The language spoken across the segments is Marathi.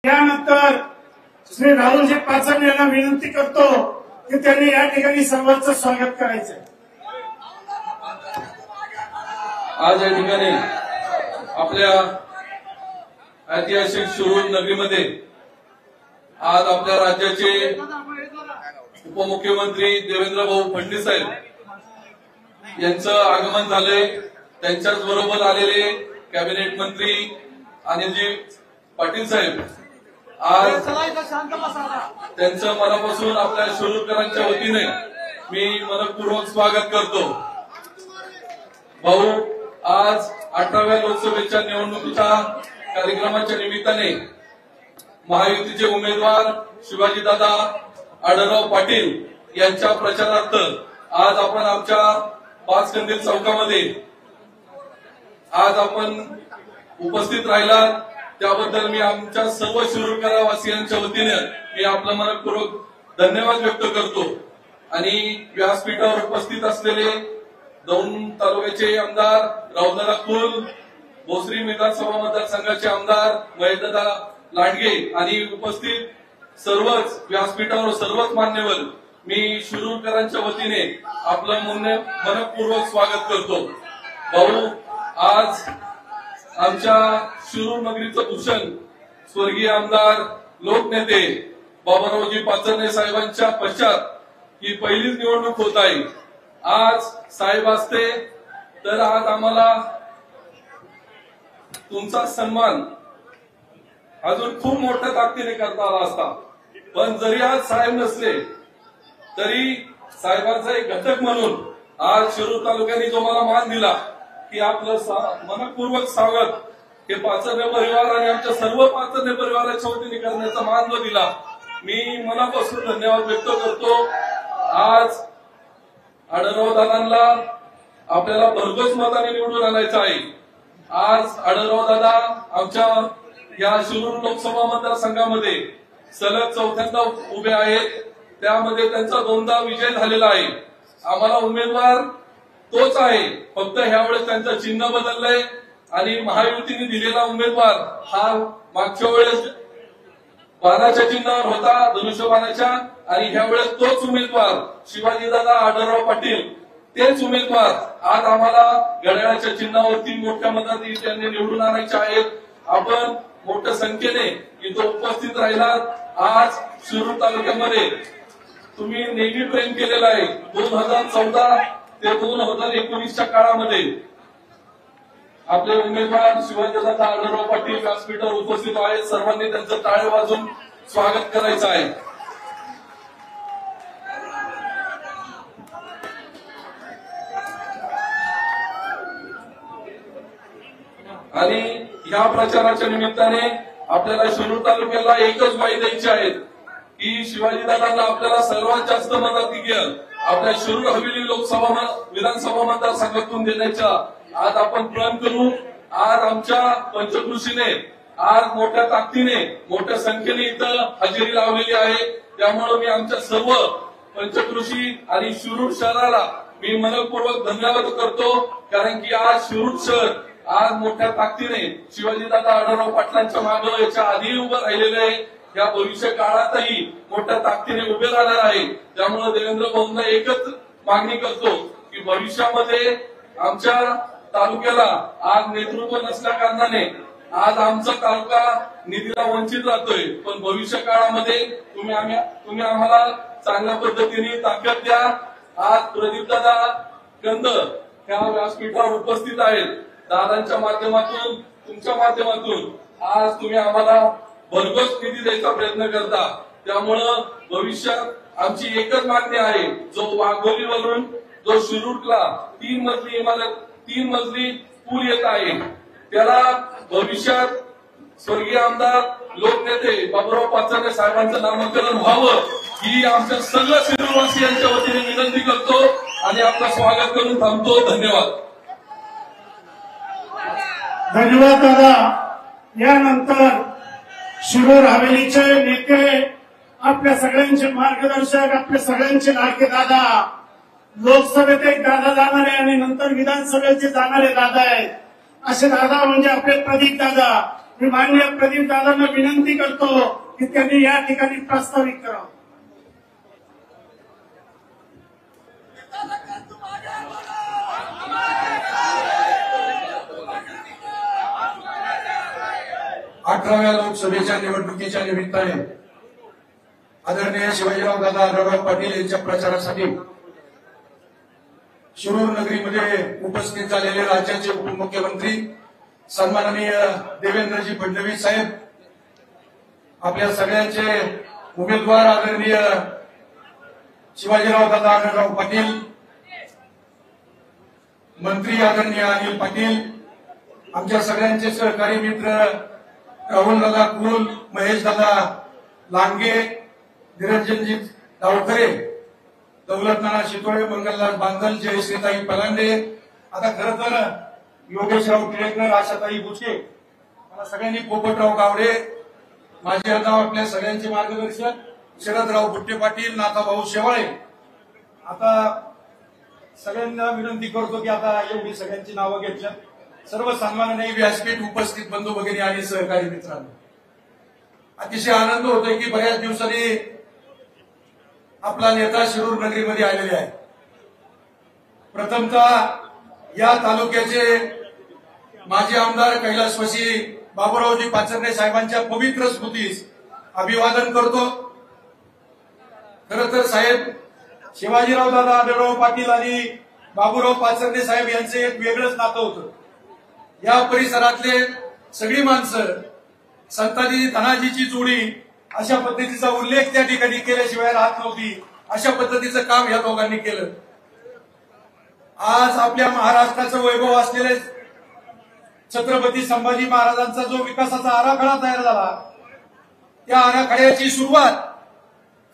त्यानंतर श्री राहुलजी पाचन यांना विनंती करतो की त्यांनी या ठिकाणी सर्वांचं स्वागत करायचं। आज या ठिकाणी आपल्या ऐतिहासिक शिरूर नगरीमध्ये आज आपल्या राज्याचे उपमुख्यमंत्री देवेंद्र भाऊ फडणवीस साहेब यांचं आगमन झालंय। त्यांच्याच बरोबर आलेले कॅबिनेट मंत्री अनिलजी पाटील साहेब आज त्यांचं मनापासून आपल्या शिरूरकरांच्या वतीने मी मनपूर्वक स्वागत करतो। भाऊ आज 18व्या लोकसभेच्या निवडणुकीच्या कार्यक्रमाच्या निमित्ताने महायुतीचे उमेदवार शिवाजीदादा आढळराव पाटील यांच्या प्रचारार्थ आज आपण आमच्या पाचकंदील चौकामध्ये आज आपण उपस्थित राहिलात त्याबद्दल मी आमच्या सर्व शिरूरकरवासियांच्या वतीने मी आपलं मनपूर्वक धन्यवाद व्यक्त करतो। आणि व्यासपीठावर उपस्थित असलेले दौंड तालुक्याचे आमदार रावदादा कुल, भोसरी विधानसभा मतदारसंघाचे आमदार महेशदादा लांडगे आणि उपस्थित सर्वच व्यासपीठावर सर्वच मान्यवर मी शिरूरकरांच्या वतीने आपलं मनपूर्वक स्वागत करतो। भाऊ आज आमच्या शिरूर नगरीचं भूषण स्वर्गीय आमदार लोकनेते बाबारावजी पाचरणे साहेबांच्या पश्चात ही पहिलीच निवडणूक होत आहे। आज साहेब असते तर आज आम्हाला तुमचा सन्मान अजून खूप मोठ्या ताकदीने करता आला असता, पण जरी आज साहेब नसले तरी साहेबांचा एक घटक म्हणून आज शिरूर तालुक्याने जो मला मान दिला की आपलं मनपूर्वक स्वागत हे पाचरणे परिवार आणि आमच्या सर्व पाचरणे परिवाराच्या वतीने करण्याचा मान जो दिला मी मनापासून धन्यवाद व्यक्त करतो। आज आढळराव दादांना आपल्याला भरघोस मताने निवडून आणायचं आहे। आज आढळराव दादा आमच्या या शिरूर लोकसभा मतदारसंघामध्ये सलग चौथ्यांदा उभे आहेत, त्यामध्ये त्यांचा 2दा विजय झालेला आहे। आम्हाला उमेदवार तोच आहे, फक्त ह्यावेळेस त्यांचं चिन्ह बदललंय आणि महायुतीने दिलेला उमेदवार हा मागच्या वेळेस बाणाच्या चिन्हावर होता, धनुष्यबाणाच्या, आणि ह्यावेळेस तोच उमेदवार शिवाजीदादा आढळराव पाटील तेच उमेदवार आज आम्हाला घड्याळाच्या चिन्हावरती मोठ्या मताधिक्याने निवडून आणायचे आहेत। आपण मोठ्या संख्येने इथं उपस्थित राहिलात। आज शिरूर तालुक्यामध्ये तुम्ही नेहमी प्रेम केलेलं आहे। 2014 ते 2019च्या काळामध्ये आपले उमेदवार शिवाजीदादा आढळराव पाटील व्यासपीठावर उपस्थित आहेत। सर्वांनी त्यांचं टाळे वाजून स्वागत करायचं आहे। आणि या प्रचाराच्या निमित्ताने आपल्याला शिरूर तालुक्याला एकच ग्वाही द्यायची आहे की शिवाजीदादांना आपल्याला सर्वात जास्त मताधिक्य आपल्या शिरूर हवेली लोकसभा विधानसभा मतदारसंघातून देण्याचा आज आपण प्रण करू। आज आमच्या पंचकृषीने आज मोठ्या ताकदीने मोठ्या संख्येने इथं हजेरी लावलेली आहे, त्यामुळे मी आमच्या सर्व पंचकृषी आणि शिरूर शहराला मी मनपूर्वक धन्यवाद करतो, कारण की आज शिरूर शहर आज मोठ्या ताकदीने शिवाजीदादा आढळराव पाटलांच्या मागे याच्या आधी उभं राहिलेलं आहे, या भविष्य काळातही मोठ्या ताकदीने उभे राहणार आहे। त्यामुळे देवेंद्र भाऊंना एकच मागणी करतो की भविष्यामध्ये आमच्या तालुक्याला आज नेतृत्व नसल्या कारणाने आज आमचा तालुका निधीला वंचित राहतोय, पण भविष्य काळामध्ये तुम्ही आम्हाला चांगल्या पद्धतीने ताकद द्या। आज प्रदीपदादा कंद ह्या व्यासपीठावर उपस्थित आहेत, दादांच्या माध्यमातून तुमच्या माध्यमातून आज तुम्ही आम्हाला भरघोस निधी द्यायचा प्रयत्न करता, त्यामुळं भविष्यात आमची एकच मागणी आहे, जो वाघोलीवरून जो शिरूरला 3 मजली इमारत 3 मजली पूल येत आहे त्याला भविष्यात स्वर्गीय आमदार लोकनेते बाबाराव पाचरणे साहेबांचं नामकरण व्हावं ही आमच्या सगळ्या शिरूरवासियांच्या वतीने विनंती करतो आणि आपलं स्वागत करून थांबतो। धन्यवाद। धन्यवाद दादा। यानंतर शिरूर हवेलीचे नेते आपल्या सगळ्यांचे मार्गदर्शक आपल्या सगळ्यांचे लाडके दादा लोकसभेत एक दादा जाणारे आणि नंतर विधानसभेचे जाणारे दादा आहेत। असे दादा म्हणजे आपले प्रदीप दादा, मी माननीय प्रदीप दादांना विनंती करतो की त्यांनी या ठिकाणी प्रास्ताविक करावं. अठराव्या लोकसभेच्या निवडणुकीच्या निमित्ताने आदरणीय शिवाजीराव दादा आढळराव पाटील यांच्या प्रचारासाठी शिरूर नगरीमध्ये उपस्थित झालेले राज्याचे उपमुख्यमंत्री सन्माननीय देवेंद्रजी फडणवीस साहेब, आपल्या सगळ्यांचे उमेदवार आदरणीय शिवाजीराव दादा आढळराव पाटील, मंत्री आदरणीय अनिल पाटील, आमच्या सगळ्यांचे सहकारी मित्र राहुल दादा कुल, महेश दादा लांगे, निरंजनजी डावखरे, दौलतनाना शितोळे, मंगललाल बांगल, जयश्रीताई पलांडे, आता खरं तर योगेशराव टिळेकर, आशाताई बुचके, मला सगळ्यांनी, पोपटराव गावडे, माझे आता आपल्या सगळ्यांचे मार्गदर्शक शरदराव बुट्टे पाटील, नाथाभाऊ शेवाळे. आता सगळ्यांना विनंती करतो की आता एवढी सगळ्यांची नावं घेतल्या, सर्व सन्माननीय व्यासपीठ उपस्थित बंधू भगिनी आणि सहकारी मित्रांनो, अतिशय आनंद होतोय की बऱ्याच दिवसांनी आपला नेता शिरूर नगरीमध्ये आलेले आहे. प्रथमतः या तालुक्याचे माजी आमदार कैलासवासी बाबूरावजी पाचरणे साहेबांच्या पवित्र स्मृतीस अभिवादन करतो. खरं तर साहेब, शिवाजीराव दादा आढळराव पाटील आणि बाबूराव पाचरणे साहेब यांचे एक वेगळंच नातं होतं. या परिसरातले सगळी माणसं संताजी धनाजीची जोडी अशा पद्धतीचा उल्लेख त्या ठिकाणी केल्याशिवाय राहत नव्हती. अशा पद्धतीचं काम या दोघांनी केलं. आज आपल्या महाराष्ट्राचं वैभव असलेले छत्रपती संभाजी महाराजांचा जो विकासाचा आराखडा तयार झाला, त्या आराखड्याची सुरुवात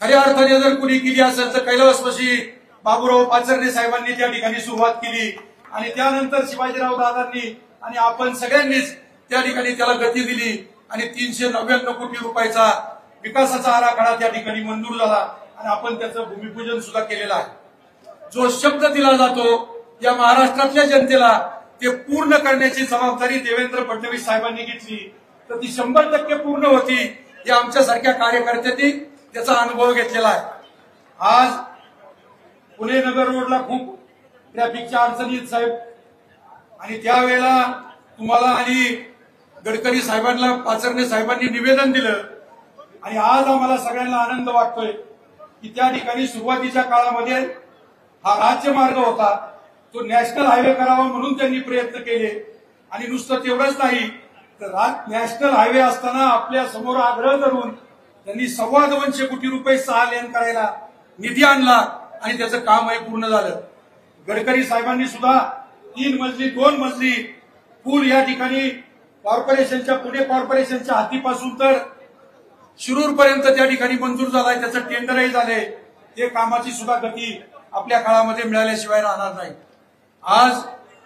खऱ्या अर्थाने जर कुणी केली असेल तर कैलासवासी बाबूराव पाचरणे साहेबांनी त्या ठिकाणी सुरुवात केली आणि त्यानंतर शिवाजीराव दादांनी आणि आपण सगळ्यांनीच त्या ठिकाणी त्याला गती दिली आणि 399 कोटी रुपयाचा विकासाचा आराखडा त्या ठिकाणी मंजूर झाला आणि आपण त्याचं भूमिपूजन सुद्धा केलेलं आहे. जो शब्द दिला जातो या महाराष्ट्रातल्या जनतेला ते पूर्ण करण्याची जबाबदारी देवेंद्र फडणवीस साहेबांनी घेतली, तर ती 100% पूर्ण होती. या आमच्यासारख्या कार्यकर्त्यांनी त्याचा अनुभव घेतलेला आहे. आज पुणे नगर रोडला खूप ट्रॅफिकच्या अडचणी आहेत साहेब, आणि त्यावेळेला तुम्हाला आणि गडकरी साहेबांना, पाचरणे साहेबांनी निवेदन दिलं आणि आज आम्हाला सगळ्यांना आनंद वाटतोय की त्या ठिकाणी सुरुवातीच्या काळामध्ये हा राज्य मार्ग होता, तो नॅशनल हायवे करावा म्हणून त्यांनी प्रयत्न केले. आणि नुसतं तेवढंच नाही तर नॅशनल हायवे असताना आपल्या समोर आग्रह धरून त्यांनी 225 कोटी रुपये 6 लेन करायला निधी आणला आणि त्याचं कामही पूर्ण झालं. गडकरी साहेबांनी सुद्धा 3 मजली 2 मजली पूल या ठिकाणी कॉर्पोरेशनच्या, पुणे कॉर्पोरेशनच्या हातीपासून तर शिरूर पर्यंत त्या ठिकाणी मंजूर झालाय. त्याचं टेंडरही झाले. ते कामाची सुद्धा गती आपल्या काळामध्ये मिळाल्याशिवाय राहणार नाही. आज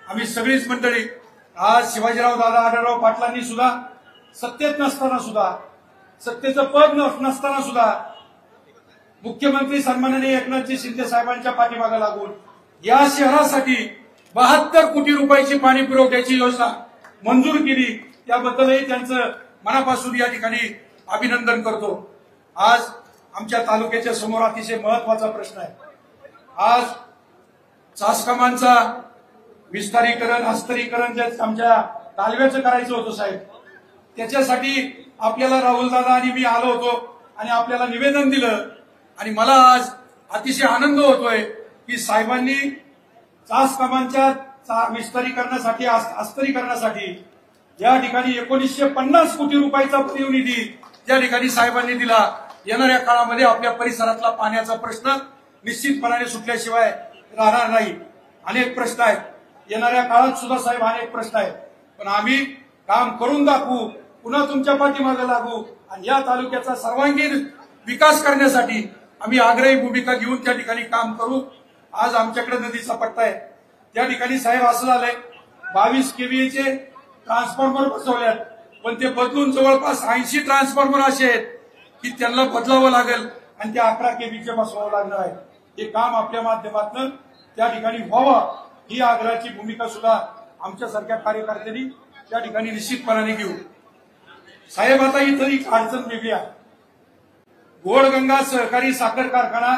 आम्ही सगळीच मंडळी, आज शिवाजीराव दादा आढळराव पाटलांनी सुद्धा सत्तेत नसताना सुद्धा, सत्तेचं पद नसताना सुद्धा मुख्यमंत्री सन्माननीय एकनाथजी शिंदे साहेबांच्या पाठीमागे लागून या शहरासाठी 72 कोटी रुपयाची पाणी पुरवठ्याची योजना मंजूर केली. त्याबद्दलही त्यांचं मनापासून या ठिकाणी अभिनंदन करतो. आज आमच्या तालुक्याच्या समोर अतिशय महत्वाचा प्रश्न आहे. आज चासकामांचा विस्तारीकरण, हस्तरीकरण जे आमच्या कालव्याचं करायचं होतं साहेब, त्याच्यासाठी आपल्याला राहुल दादा आणि मी आलो होतो आणि आपल्याला निवेदन दिलं. आणि मला आज अतिशय आनंद होतोय की साहेबांनी चासकामांच्या विस्तारीकरणासाठी, हस्तरीकरणासाठी या ठिकाणी 1950 कोटी रुपयाचा भरीव निधी त्या ठिकाणी साहेबांनी दिला. येणाऱ्या काळामध्ये आपल्या परिसरातला पाण्याचा प्रश्न निश्चितपणाने सुटल्याशिवाय राहणार नाही. अनेक प्रश्न आहेत येणाऱ्या काळात सुद्धा साहेब, अनेक प्रश्न आहेत, पण आम्ही काम करून दाखवू, पुन्हा तुमच्या पाठीमागे लागू आणि या तालुक्याचा सर्वांगीण विकास करण्यासाठी आम्ही आग्रही भूमिका घेऊन त्या ठिकाणी काम करू. आज आमच्याकडे नदीचा पट्टा आहे, त्या ठिकाणी साहेब असं झालंय 22 केव्हीचे ट्रान्सफॉर्मर बसवल्यात, पण ते बदलून जवळपास 80 ट्रान्सफॉर्मर असे आहेत की त्यांना बदलावं लागेल आणि ते 11 केव्हीचे बसवावं लागणार आहे. हे काम आपल्या माध्यमातून त्या ठिकाणी व्हावं ही आग्रहाची भूमिका सुद्धा आमच्यासारख्या कार्यकर्त्यांनी त्या ठिकाणी निश्चितपणाने घेऊ. साहेब आता इथं एक अडचण वेगळी आहे. घोडगंगा सहकारी साखर कारखाना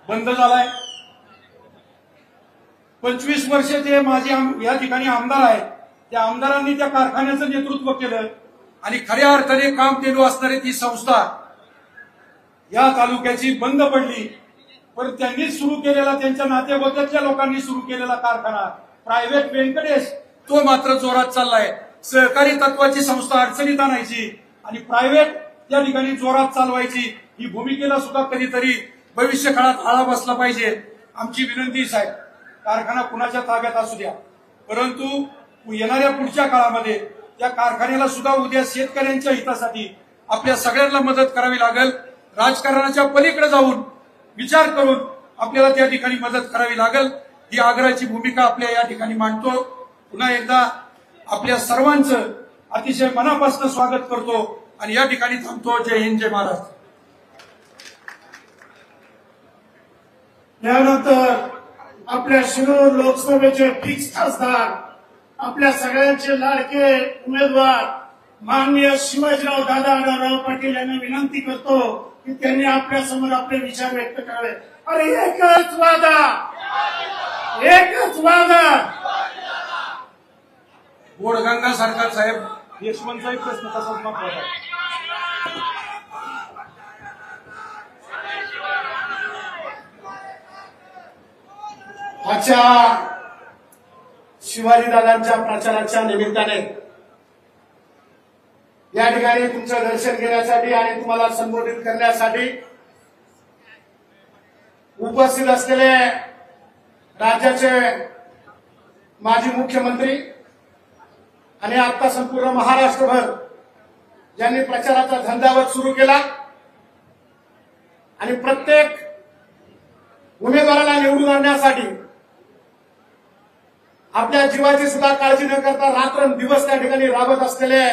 बंद झालाय. 25 वर्ष ते माझे या ठिकाणी आमदार आहेत. त्या आमदारांनी त्या कारखान्याचं नेतृत्व केलं आणि खऱ्या अर्थाने काम केलं असणारी ती संस्था या तालुक्याची बंद पडली. पण त्यांनी सुरू केलेला, त्यांच्या नातेवाईकातल्या लोकांनी सुरू केलेला कारखाना प्रायव्हेट व्यंकटेश तो मात्र जोरात चाललाय. सहकारी तत्वाची संस्था अडचणीत आणायची आणि प्रायव्हेट या ठिकाणी जोरात चालवायची, ही भूमिकेला सुद्धा कधीतरी भविष्य काळात आळा बसला पाहिजे. आमची विनंती साहेब, कारखाना कुणाच्या ताब्यात असू द्या, परंतु येणाऱ्या पुढच्या काळामध्ये या कारखान्याला सुद्धा उद्या शेतकऱ्यांच्या हितासाठी आपल्या सगळ्यांना मदत करावी लागेल. राजकारणाच्या पलीकडे जाऊन विचार करून आपल्याला त्या ठिकाणी मदत करावी लागेल. ही आग्रहाची भूमिका आपल्या या ठिकाणी मांडतो. पुन्हा एकदा आपल्या सर्वांचं अतिशय मनापासून स्वागत करतो आणि या ठिकाणी थांबतो. जय हिंद, जय महाराष्ट्र. त्यानंतर आपल्या शिरूर लोकसभेचे फिक्स खासदार, आपल्या सगळ्यांचे लाडके उमेदवार माननीय शिवाजीराव दादा आढळराव पाटील यांना विनंती करतो की त्यांनी आपल्या समोर आपले विचार व्यक्त करावे. अरे एकच वादा, एकच वादा. घोडगंगा सरकार साहेब यशवंतचा एक प्रश्न तसाच महत्वाचा आहे. आजच्या शिवाजीदादांच्या प्रचाराच्या निमित्ताने या ठिकाणी तुमचं दर्शन घेण्यासाठी आणि तुम्हाला संबोधित करण्यासाठी उपस्थित असलेले राज्याचे माजी मुख्यमंत्री आणि आता संपूर्ण महाराष्ट्रभर ज्यांनी प्रचाराचा झंझावात सुरू केला आणि प्रत्येक उमेदवाराला निवडून आणण्यासाठी आपल्या जीवाची सुद्धा काळजी न करता रात्रंदिवस त्या ठिकाणी राबत असलेले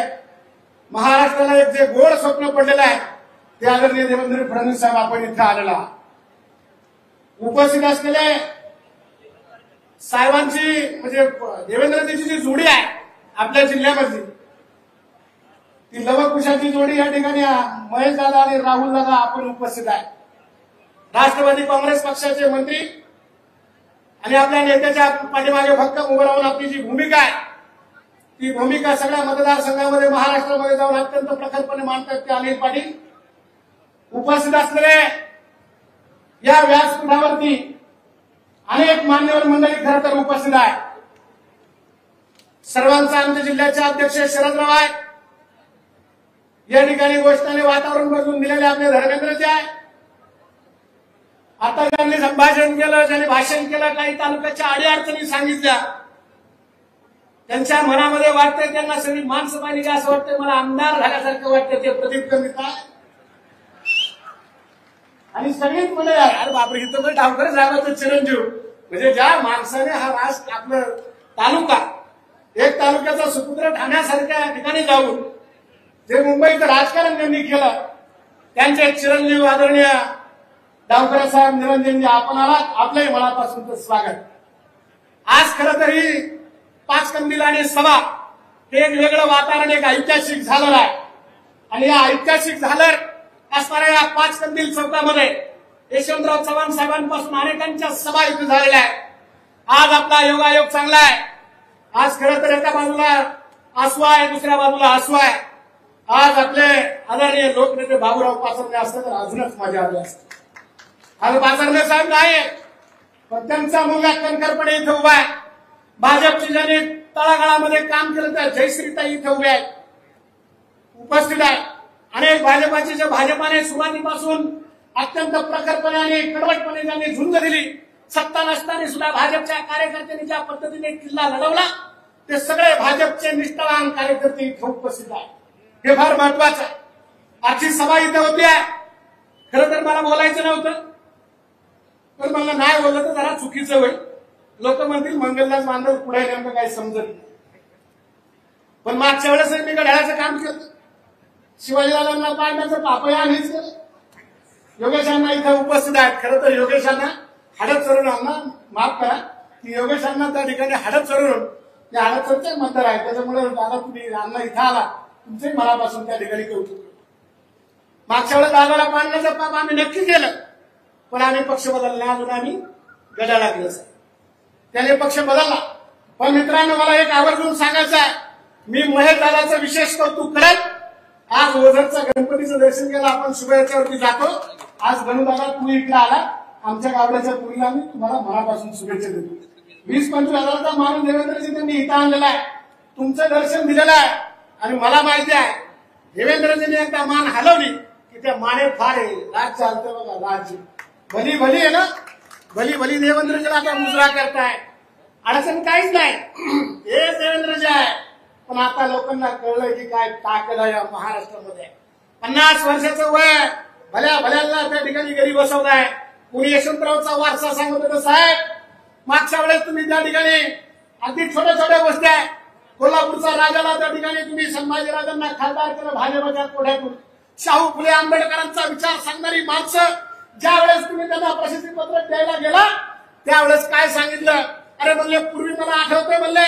महाराष्ट्राला एक जे गोड स्वप्न पडलेलं आहे ते आदरणीय देवेंद्र फडणवीस साहेब आपण इथे आलेला. उपस्थित असलेले साहेबांची म्हणजे देवेंद्रजीची जी जोडी आहे आपल्या जिल्ह्यामधली, ती लवकुशाची जोडी या ठिकाणी महेश दादा आणि राहुल दादा आपण उपस्थित आहे. राष्ट्रवादी काँग्रेस पक्षाचे मंत्री आणि आपल्या नेत्याच्या पाठीमागे भक्कम उभं राहून आपली जी भूमिका आहे ती भूमिका सगळ्या मतदारसंघामध्ये महाराष्ट्रामध्ये जाऊन अत्यंत प्रखरपणे मांडतात ते अनिल पाटील. उपस्थित असलेले या व्यासपीठावरती अनेक मान्यवर मंडळी खरं तर उपस्थित आहे. सर्वांचा आमच्या जिल्ह्याचे अध्यक्ष शरदराव आहेत. या ठिकाणी गोष्टीने वातावरण बदलून दिलेले आपले धर्मेंद्रजी आहे. आता ज्यांनी संभाषण केलं, ज्यांनी भाषण केलं, काही तालुक्याच्या अडीअडचणी सांगितल्या, त्यांच्या मनामध्ये वाटतंय त्यांना सगळी माणसं पाहिली असं वाटतंय, मला आमदार झाल्यासारखं वाटतं. ते प्रदीप कंदिता आणि सगळीच म्हणे अरे बापरे इथं तर डावकर साहेबांचं चिरंजीव, म्हणजे ज्या माणसाने हा राष्ट्र आपलं तालुका एक तालुक्याचा सुपुत्र ठाण्यासारख्या ठिकाणी जाऊन जे मुंबईचं राजकारण त्यांनी केलं, त्यांचे चिरंजीव आदरणीय डावकर साहेब निरंजनजी आपण आलात, आपल्याही मनापासून स्वागत. आज खरं तर ही पाचकंदील आणि सभा हे एक वेगळं वातावरण, एक ऐतिहासिक झालेलं आहे आणि या ऐतिहासिक झालर असणाऱ्या या पाचकंदील चौकामध्ये यशवंतराव चव्हाण साहेबांपासून अनेकांच्या सभा इथे झालेल्या आहेत. आज आपला योगायोग चांगला आहे. आज खरं तर एका बाजूला आसू आहे, दुसऱ्या बाजूला आसू आहे. आज आपले आदरणीय लोकनेते बाबूराव पाचरणे असते तर अजूनच मजा आली असते. आज पाचरणे साहेब नाही पण त्यांचा मुलगा कणखरपणे इथे उभा आहे. भाजपची ज्यांनी तळागाळामध्ये काम केलं त्या जयश्रीताई इथे उभ्या आहेत, उपस्थित आहे. अनेक भाजपाचे जे भाजपाने सुरुवातीपासून अत्यंत प्रखरपणे आणि कडवटपणे ज्यांनी झुंज दिली, सत्ता नसताना सुद्धा भाजपच्या कार्यकर्त्यांनी ज्या पद्धतीने किल्ला लढवला ते सगळे भाजपचे निष्ठावान कार्यकर्ते इथे उपस्थित आहेत. हे फार महत्वाचं आहे. आजची सभा इथे होती आहे. खरं तर मला बोलायचं नव्हतं पण मला नाही बोललं तर जरा चुकीचं होईल. लोक म्हणतील मंगलदास बांधव पुढे नेमकं काही समजत नाही. पण मागच्या वेळेस मी घड्याळाचं काम केलं, शिवाजीदादांना पाडण्याचं पापही आम्हीच केलं. योगेशांना इथं उपस्थित आहेत. खरं तर योगेशांना हाडत चरून माफ करा की योगेशांना त्या ठिकाणी हाडत चरून ते आडचणचे मतदार आहे. त्याच्यामुळे दादा तुम्ही अण्णा इथं आला, तुमचंही मनापासून त्या ठिकाणी कौतुक. मागच्या वेळेस दादाला पाडण्याचं काम आम्ही नक्की केलं, पण आम्ही पक्ष बदलला, अजून आम्ही गडाला गेलो साहेब. त्याने पक्ष बदलला. पण मित्रांनो, मला एक आवर्जून सांगायचं आहे, मी महेश दादाचं विशेष कौतुक करेल. आज ओझरचं गणपतीचं दर्शन केलं आपण, शुभेच्छावरती जातो. आज गणूदादा तुम्ही इकडे आला, आमच्या गावड्याच्या पुरीला मी तुम्हाला मनापासून शुभेच्छा देतो. 20-25 हजाराचा माणूस देवेंद्रजी त्यांनी इथं आणलेला आहे, तुमचं दर्शन दिलेलं आहे. आणि मला माहिती आहे देवेंद्रजीने एकदा मान हलवली की त्या माने फार आहे. राज चालतं बघा, राज्य भली भली आहे ना, भली भली देवेंद्रजीला आता मुजरा करताय. अडचण काहीच नाही, हे देवेंद्रजी आहे. पण आता लोकांना कळलं की काय ताकद आहे या महाराष्ट्रामध्ये. 50 वर्षाचं वय, भल्या भल्याला त्या ठिकाणी घरी बसवलाय. कुणी यशवंतरावचा वारसा सांगत होतं साहेब. मागच्या वेळेस तुम्ही त्या ठिकाणी अगदी छोट्या छोट्या गोष्टी आहे. कोल्हापूरचा राजाला त्या ठिकाणी तुम्ही संभाजीराजांना खासदार केलं भाजपच्या कोढ्यातून. शाहू फुले आंबेडकरांचा विचार सांगणारी माणसं ज्या वेळेस तुम्ही त्यांना प्रशस्ती पत्र द्यायला गेला, त्यावेळेस काय सांगितलं? अरे म्हणले, पूर्वी मला आठवतंय म्हणले.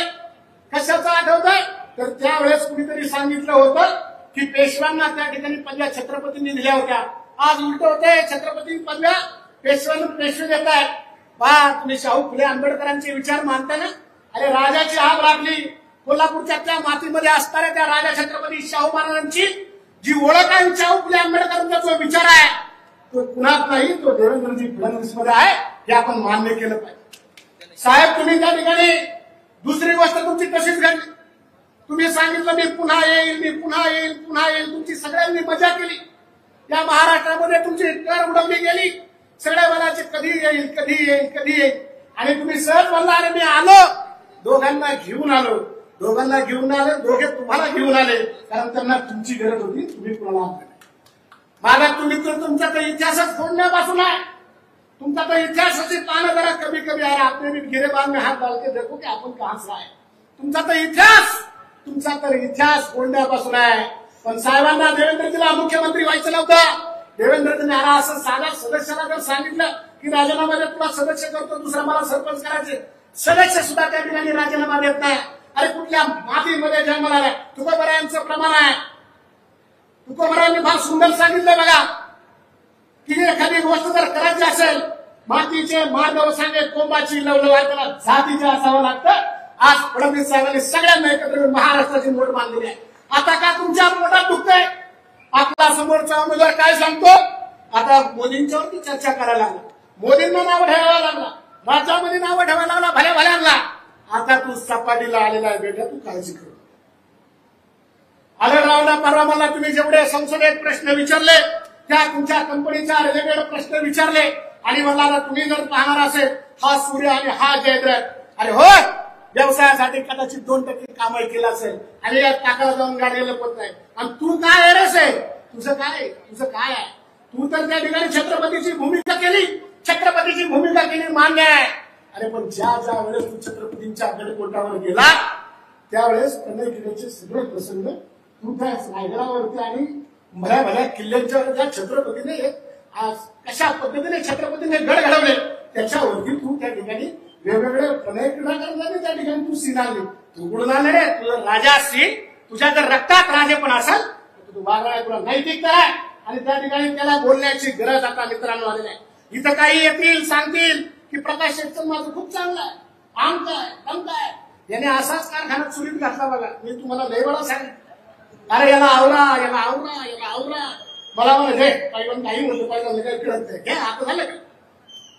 कशाचं आठवतंय? तर त्यावेळेस कुणीतरी सांगितलं होतं की पेशव्यांना त्या ठिकाणी पदव्या छत्रपतींनी दिल्या होत्या. आज उलट होते, छत्रपती पदव्या पेशव्यांना पेशवे देत आहेत. पहा, तुम्ही शाहू फुले आंबेडकरांचे विचार मानता ना? अरे राजाची आग लागली, कोल्हापूरच्या त्या मातीमध्ये असणाऱ्या त्या राजा छत्रपती शाहू महाराजांची जी ओळख आहे, शाहू फुले आंबेडकरांचा जो विचार आहे, तो कुणात नाही, तो देवेंद्रजी फडणवीस मध्ये आहे. हे आपण मान्य केलं पाहिजे. साहेब, तुम्ही त्या ठिकाणी दुसरी गोष्ट तुमची तशीच घडली. तुम्ही सांगितलं मी पुन्हा येईल, मी पुन्हा येईल, पुन्हा येईल. तुमची सगळ्यांनी मजा केली. या महाराष्ट्रामध्ये तुमची कर उडवली गेली. सगळ्या बलाचे कधी येईल, कधी येईल, कधी येईल. आणि तुम्ही सहज म्हणला, अरे मी आलो, दोघांना घेऊन आलो. दोघांना घेऊन आले, दोघे तुम्हाला घेऊन आले, कारण त्यांना तुमची गरज होती. तुम्ही कुणाला आणलं नाही. माझा तुम्ही तर तुमचा तर इतिहासच फोडण्यापासून आहे. तुमचा तर इतिहासाची पानं जरा कमी कमी आहे. आपने भी गिरेबान में हात डाल के देखो की आपण कहां से आहे. तुमचा तर इतिहास फोडण्यापासून आहे. पण साहेबांना देवेंद्रजीला मुख्यमंत्री व्हायचं नव्हतं. देवेंद्रजीने आला असं साधा सदस्याला जर सांगितलं की राजीनामा दे, तुला सदस्य करतो, दुसरा मला सरपंच करायचे, सदस्य सुद्धा त्या ठिकाणी राजीनामा देत नाही. अरे कुठल्या मातीमध्ये जन्माला आलाय? तुकोबरायांचं प्रमाण आहे. तुकोबरायांनी फार सुंदर सांगितलं बघा की एखादी गोष्ट जर करायची असेल, मातीचे मार्ग सांगे कोंबाची लवलव आहे, त्याला जातीचे असावं लागतं. आज फडणवीस साहेबांनी सगळ्यांना एकत्र महाराष्ट्राची नोट बांधलेली आहे. आता का तुमच्या पोटात दुखतंय? आपला समोरचा उमेदवार काय सांगतो? आता मोदींच्यावरती चर्चा करायला लागला, मोदींना नावं ठेवायला लागला, राज्यामध्ये नावं ठेवायला लागला, भल्या भल्यांना. आता तू सपाटीला आलेला आहे बेटा, तू काळजी करू. आढळरावला परवा मला तुम्ही जेवढे संसदेत प्रश्न विचारले, त्या तुमच्या कंपनीच्या रिलेटेड प्रश्न विचारले, आणि मला तुम्ही जर पाहणार असेल, हा सूर्य आणि हा जयद्रथ, अरे हो, व्यवसायासाठी कदाचित 2% कामही केलं असेल, आणि या टाकाला जाऊन गाडीला लपत नाही. आणि तू काय एरस आहे? तुझं काय आहे? तू तर त्या ठिकाणी छत्रपतीची भूमिका केली, मान्य आहे. अरे पण ज्या वेळेस तू छत्रपतींच्या गडकोटावर गेला, त्यावेळेस प्रणय किल्ल्याचे सगळे प्रसंग तू त्या रायगडावरती आणि भल्या भल्या किल्ल्यांच्यावर ज्या छत्रपतीने कशा पद्धतीने छत्रपतीने गड घडवले, त्याच्यावरती तू त्या ठिकाणी वेगवेगळे प्रणय क्रीडा करताना त्या ठिकाणी तू सीन आणली. तू कुठून आले रे? तुझं राजा सीन, तुझ्या जर रक्तात राजेपण असेल तर तू वागणार, तुला नैतिकता आहे. आणि त्या ठिकाणी त्याला बोलण्याची गरज आता मित्रांनो आलेली आहे. इथं काही येतील, सांगतील की प्रकाश शेटचं माझं खूप चांगलं आहे, आमचं आहे, तमचं आहे. याने असाच कारखाना चुरीत घातला बघा. मी तुम्हाला लय वेळा सांगितलं, अरे याला आवरा. मला हे पहिलं काही म्हणतो, पहिलं काही कळत नाही. आता झालं का?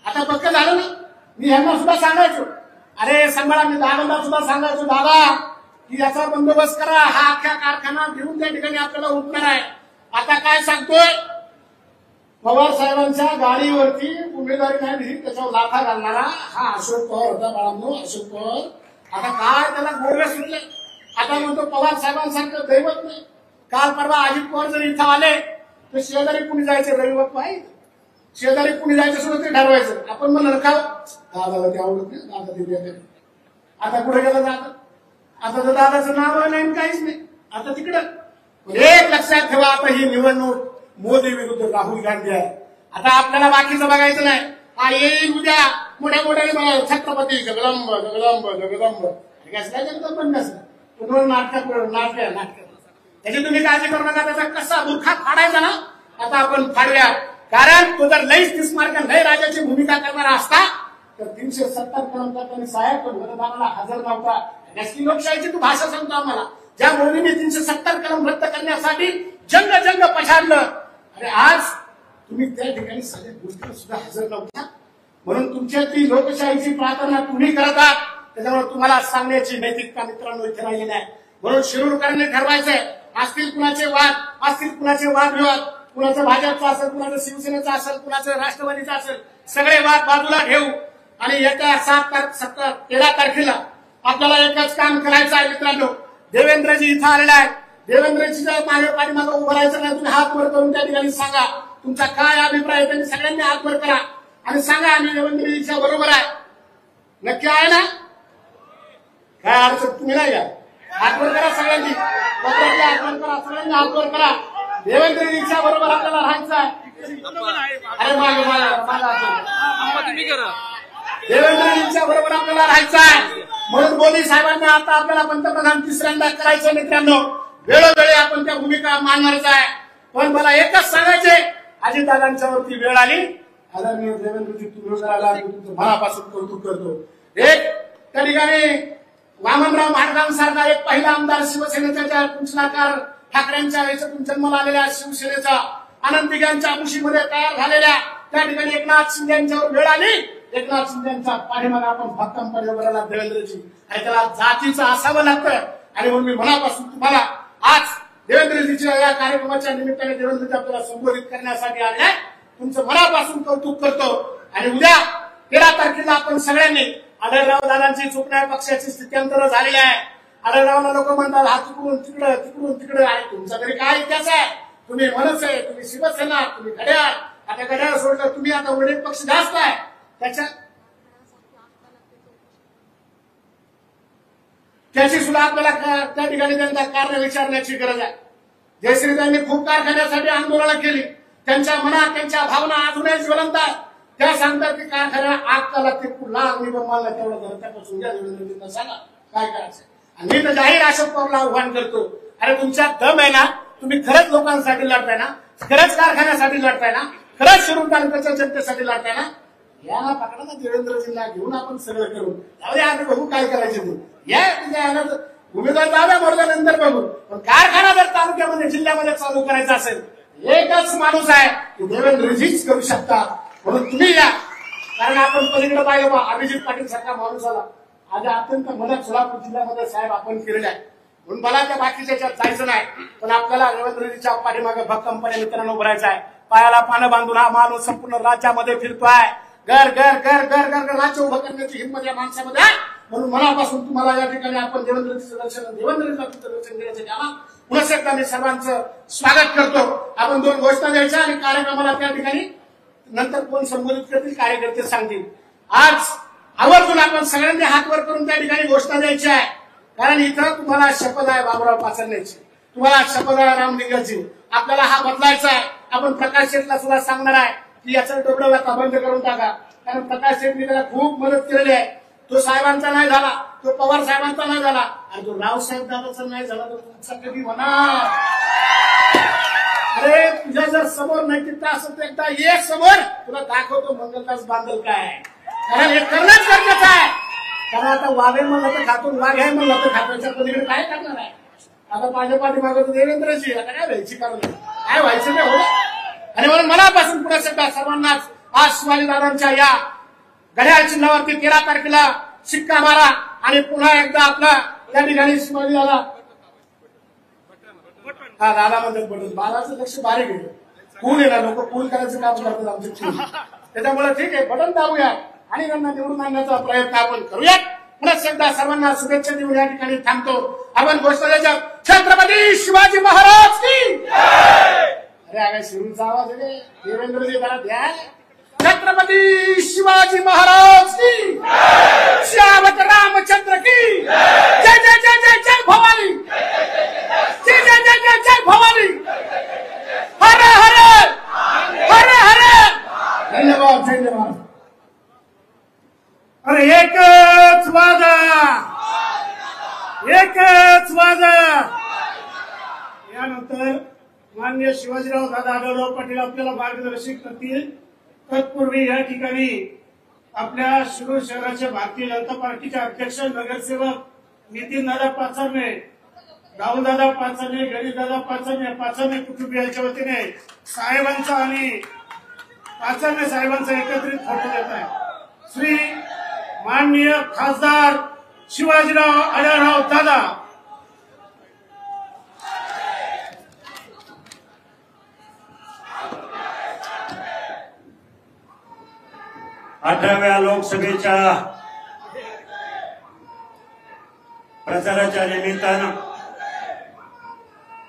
आता पक्क झालं ना. मी ह्यांना सुद्धा सांगायचो, अरे सांभाळा. मी दादांना सुद्धा सांगायचो, दादा की याचा बंदोबस्त करा, हा अख्ख्या कारखाना घेऊन त्या ठिकाणी आपल्याला उठणार आहे. आता काय सांगतोय, पवार साहेबांच्या गाडीवरती उमेदवारी नाही दिली, त्याच्यावर लाथा घालणारा हा अशोक पवार होता. बाळांनो, अशोक पवार आता काय त्याला गोडवे सुटले. आता म्हणतो पवार साहेबांसारखं दैवत नाही. काल परवा अजित पवार जर इथं आले तर शेजारी कुणी जायचं, रविवत पाहिजे शेजारी कुणी जायचं सुद्धा ते ठरवायचं. आपण म्हणलं का दादाला ते आवडत नाही, दादा ते. आता कुठे गेला दादा? आता तर दादाचं नाव नाही, काहीच नाही. आता तिकडं एक लक्षात ठेवा, आता ही निवडणूक मोदी विरुद्ध राहुल गांधी आहे. आता आपल्याला बाकीचं बघायचं नाही. हा येईल उद्या मोठ्या छत्रपती जगदंब. कसला पण नसलं तुम्हाला नाटक त्याची तुम्ही काळजी करू नका. त्याचा कसा बुरखा फाडायचा ना आता आपण फाडूया. कारण तो जर लईच 30 मार्क लय राजाची भूमिका करणारा असता तर 370 कलम त्यांनी साहेब मतदानाला हजर नव्हता. नक्की लोकशाहीची तू भाषा सांगतो आम्हाला. ज्या मोदींनी 370 कलम रद्द करण्यासाठी जंग पछाडलं. अरे आज तुम्ही त्या ठिकाणी सगळ्या गोष्टी सुद्धा हजर नव्हत्या. म्हणून तुमच्यातली लोकशाहीची प्रार्थना तुम्ही करत आहात. त्याच्यामुळे तुम्हाला सांगण्याची नैतिकता मित्रांनो इथे राहिली नाही. म्हणून शिरूरकरांनी ठरवायचंय. असतील कुणाचे वादविवाद, कुणाचं भाजपचं असेल, कुणाचं शिवसेनेचं असेल, कुणाचं राष्ट्रवादीचं असेल, सगळे वाद बाजूला ठेवू आणि येत्या 13 तारखेला आपल्याला एकच काम करायचं आहे मित्रांनो. देवेंद्रजी इथं आलेला आहे. देवेंद्रजीच्या पाठीमागे उभं राहायचं नाही. तुम्ही हात वर करून त्या ठिकाणी सांगा तुमचा काय अभिप्राय. त्यांनी सगळ्यांनी हात वर करा आणि सांगा आम्ही देवेंद्रजीच्या बरोबर आहे. नक्की आहे ना? काय अडचण तुम्ही नाही का? हात वर करा सगळ्यांनी. हात वर करा सगळ्यांनी हात वर करा. देवेंद्रजीच्या बरोबर आपल्याला राहायचं आहे. अरे देवेंद्रजींच्या बरोबर आपल्याला राहायचं आहे. म्हणून मोदी साहेबांना आता आपल्याला पंतप्रधान तिसऱ्यांदा करायचं मित्रांनो. वेळोवेळी आपण त्या भूमिका मांडणारच आहे. पण मला एकच सांगायचे, अजितदादांच्या वरती वेळ आली. आदरणीय देवेंद्रजी तुम्ही आला तुमचं मनापासून कौतुक करतो. एक त्या ठिकाणी वामनराव माडगांसारखा एक पहिला आमदार शिवसेनेचा कुंचनाकार ठाकरेंच्या याच्यातून जन्माला आलेल्या शिवसेनेचा अनंतिकांच्या मुशीमध्ये तयार झालेल्या त्या ठिकाणी एकनाथ शिंदे यांच्यावर वेळ आली. एकनाथ शिंदे यांच्या पाठीमागे आपण भक्कमपणे उभं राहिला देवेंद्रजी. आणि त्याला जातीचं असावं लागतं. आणि म्हणून मी मनापासून तुम्हाला आज देवेंद्रजीच्या या कार्यक्रमाच्या निमित्ताने देवेंद्रजी आपल्याला संबोधित करण्यासाठी आले. तुमचं मनापासून कौतुक करतो. आणि उद्या 13 तारखेला आपण सगळ्यांनी आढळराव दादांची चुकण्या पक्षाची स्थित्यंतर झालेली आहे. आढळरावला लोक म्हणतात हा तिकडून तिकडे आहे. तुमचा तरी काय इतिहास आहे? तुम्ही मनसे, तुम्ही शिवसेना, तुम्ही घड्याळ. आता घड्याळ सोडलं तुम्ही आता वडील पक्ष जास्त आहे. त्याची सुद्धा आपल्याला त्या ठिकाणी त्यांचा कारण विचारण्याची गरज आहे. जयश्री त्यांनी खूप कारखान्यासाठी आंदोलनं केली. त्यांच्या मनात त्यांच्या भावना अजूनही ज्वलंत आहेत. त्या सांगतात की कारखान्याला आग का लागते लहान मी मला तेवढं त्यापासून घ्या सांगा काय करायचं. आणि मी तर जाहीर अशोक पवारला आव्हान करतो, अरे तुमच्या दम आहे ना, तुम्ही खरंच लोकांसाठी लढताय ना, खरंच कारखान्यासाठी लढताय ना, खरंच शिरूर तालुक्याच्या जनतेसाठी लढताय ना, या पकडा ना देवेंद्रजींना घेऊन आपण सगळं करू. त्यावेळी आम्ही बघू काय करायचे ते. या उमेदवार जाव्या मर्दानंतर बघू. पण कारखाना जर तालुक्यामध्ये जिल्ह्यामध्ये चालू करायचा असेल एकच माणूस आहे की देवेंद्रजीच करू शकतात. म्हणून तुम्ही या. कारण आपण पलीकडे पाहिलं अभिजित पाटील सारखा माणूस आला आज अत्यंत मदत सोलापूर जिल्ह्यामध्ये साहेब आपण केलेला आहे. म्हणून मला त्या बाकीच्या जायचं नाही. पण आपल्याला देवेंद्रजीच्या पाठीमागे भक्कमपणे मित्रांनो उभरायचं आहे. पायाला पानं बांधून हा माणूस संपूर्ण राज्यामध्ये फिरतोय. घर घर घर घर घर राज्य उभं करण्याची हिंमत या माणसामध्ये आहे. म्हणून मनापासून तुम्हाला या ठिकाणी आपण देवेंद्रजीचं दर्शन देण्यासाठी आला. पुन्हा एकदा मी सर्वांचं स्वागत करतो. आपण 2 घोषणा द्यायच्या आणि कार्यक्रमाला त्या ठिकाणी नंतर कोण संबोधित करतील कार्यकर्ते सांगतील. आज आवर्जून आपण सगळ्यांनी हात वर करून त्या ठिकाणी घोषणा द्यायची आहे. कारण इथं तुम्हाला शपथ आहे बाबूराव पाचरण्याची, तुम्हाला शपथ आहे रामलिंगाची. आपल्याला हा बदलायचा आहे. आपण प्रकाश शेठला सुद्धा सांगणार आहे की याचं डोबडं आता बंद करून टाका. कारण प्रकाश शेठने त्याला खूप मदत केलेली आहे. तो साहेबांचा नाही झाला, तो पवार साहेबांचा नाही झाला, आणि तो रावसाहेब दादाचा नाही झाला तर तुमचा कधी होणार. अरे तुझ्या जर समोर नैतिकता असेल तर एकदा ये समोर, तुला दाखवतो मंगलदास बांधल काय. कारण हे करणंच गरजेचं आहे. कारण आता वाघ आहे म्हणलं तर खातो, वाघ आहे म्हणलं तर खात्याच्या पलीकडे काय करणार आहे. आता माझ्या पाठीमागे देवेंद्रजी आता काय व्हायची कारण काय व्हायचं नाही होत. आणि म्हणून मनापासून पुढे सगळ्या सर्वांनाच आज शिवाजीदादांच्या या घड्याळ चिन्हावरती 13 तारखेला शिक्का मारा आणि पुन्हा एकदा आपला त्या ठिकाणी शिवाजीदादा हा दादा म्हणतात बटन. बालाचं लक्ष बारीक आहे. कूल आहे ना, लोक कूल करायचं काम करतात आमचे कूल. त्याच्यामुळे ठीक आहे बटन दाबूया आणि त्यांना निवडून आणण्याचा प्रयत्न आपण करूयात. पुन्हा एकदा सर्वांना शुभेच्छा देऊन या ठिकाणी थांबतो. आपण घोषणा द्यायच्या छत्रपती शिवाजी महाराज की. अरे अगं शिरूरचा आवाज आहे देवेंद्रजी जरा द्या. छत्रपती शिवाजी महाराज की. श्यामत रामचंद्र की. जय जय जय जय जय भवानी. जय जय जय जय जय भवानी. हर हर हर हर. धन्यवाद धन्यवाद. अरे एकच वादा माननीय शिवाजीराव दादा आढळराव पाटील आपल्याला मार्गदर्शन करतील. तत्पूर्वी या ठिकाणी आपल्या शिरूर शहराचे भारतीय जनता पार्टीचे अध्यक्ष नगरसेवक नितीनदादा पाचारणे, राहुलदादा पाचारणे, गणेशदादा पाचारणे कुटुंबियांच्या वतीने साहेबांचा आणि पाचारणे साहेबांचा एकत्रित फोटो देत आहे. श्री माननीय खासदार शिवाजीराव आढळराव दादा. अठराव्या लोकसभेच्या प्रचाराच्या निमित्तानं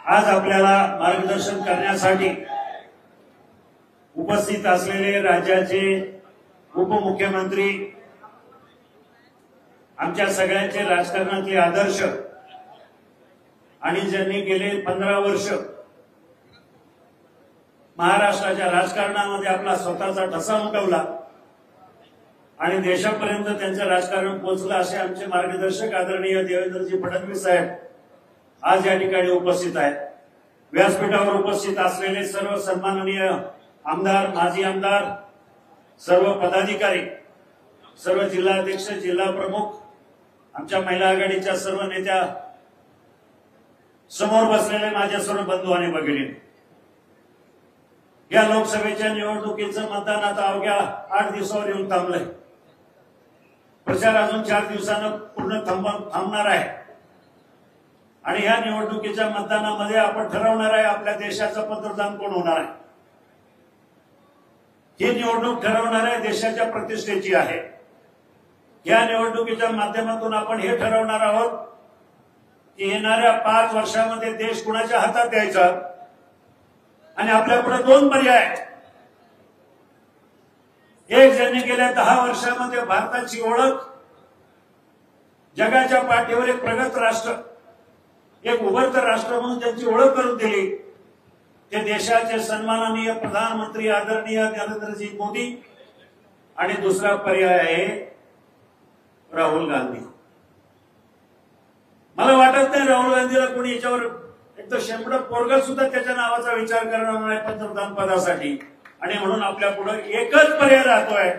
आज आपल्याला मार्गदर्शन करण्यासाठी उपस्थित असलेले राज्याचे उपमुख्यमंत्री, आमच्या सगळ्यांचे राजकारणातले आदर्श आणि ज्यांनी गेले 15 वर्ष महाराष्ट्राच्या राजकारणामध्ये आपला स्वतःचा ठसा उमटवला आणि देशापर्यंत त्यांचं राजकारण पोहोचलं असे आमचे मार्गदर्शक आदरणीय देवेंद्रजी फडणवीस साहेब आज या ठिकाणी उपस्थित आहेत. व्यासपीठावर उपस्थित असलेले सर्व सन्माननीय आमदार, माजी आमदार, सर्व पदाधिकारी, सर्व जिल्हाध्यक्ष, जिल्हा प्रमुख, आमच्या महिला आघाडीच्या सर्व नेत्या, समोर बसलेले माझ्या सर्व बंधू आणि भगिनी, या लोकसभेच्या निवडणुकीचं मतदान आता अवघ्या 8 दिवसावर येऊन थांबलंय. प्रचार अजून 4 दिवसानं पूर्ण थांबणार आहे आणि या निवडणुकीच्या मतदानामध्ये आपण ठरवणार आहे आपल्या देशाचं पंतप्रधान कोण होणार आहे. ही निवडणूक ठरवणार आहे देशाच्या प्रतिष्ठेची आहे. या निवडणुकीच्या माध्यमातून आपण हे ठरवणार आहोत की येणाऱ्या 5 वर्षामध्ये देश कुणाच्या हातात द्यायचा आणि आपल्यापुढे 2 पर्याय आहेत. एक, ज्यांनी गेल्या 10 वर्षामध्ये भारताची ओळख जगाच्या पाठीवर एक प्रगत राष्ट्र, एक उभरतं राष्ट्र म्हणून त्यांची ओळख करून दिली, ते देशाचे सन्माननीय प्रधानमंत्री आदरणीय नरेंद्रजी मोदी. आणि दुसरा पर्याय आहे राहुल गांधी. मला वाटत नाही राहुल गांधीला कोणी याच्यावर एक तर शेंबडं पोरगा सुद्धा त्याच्या नावाचा विचार करणार नाही पंतप्रधान पदासाठी. आणि म्हणून आपल्या पुढे एकच पर्याय राहतोय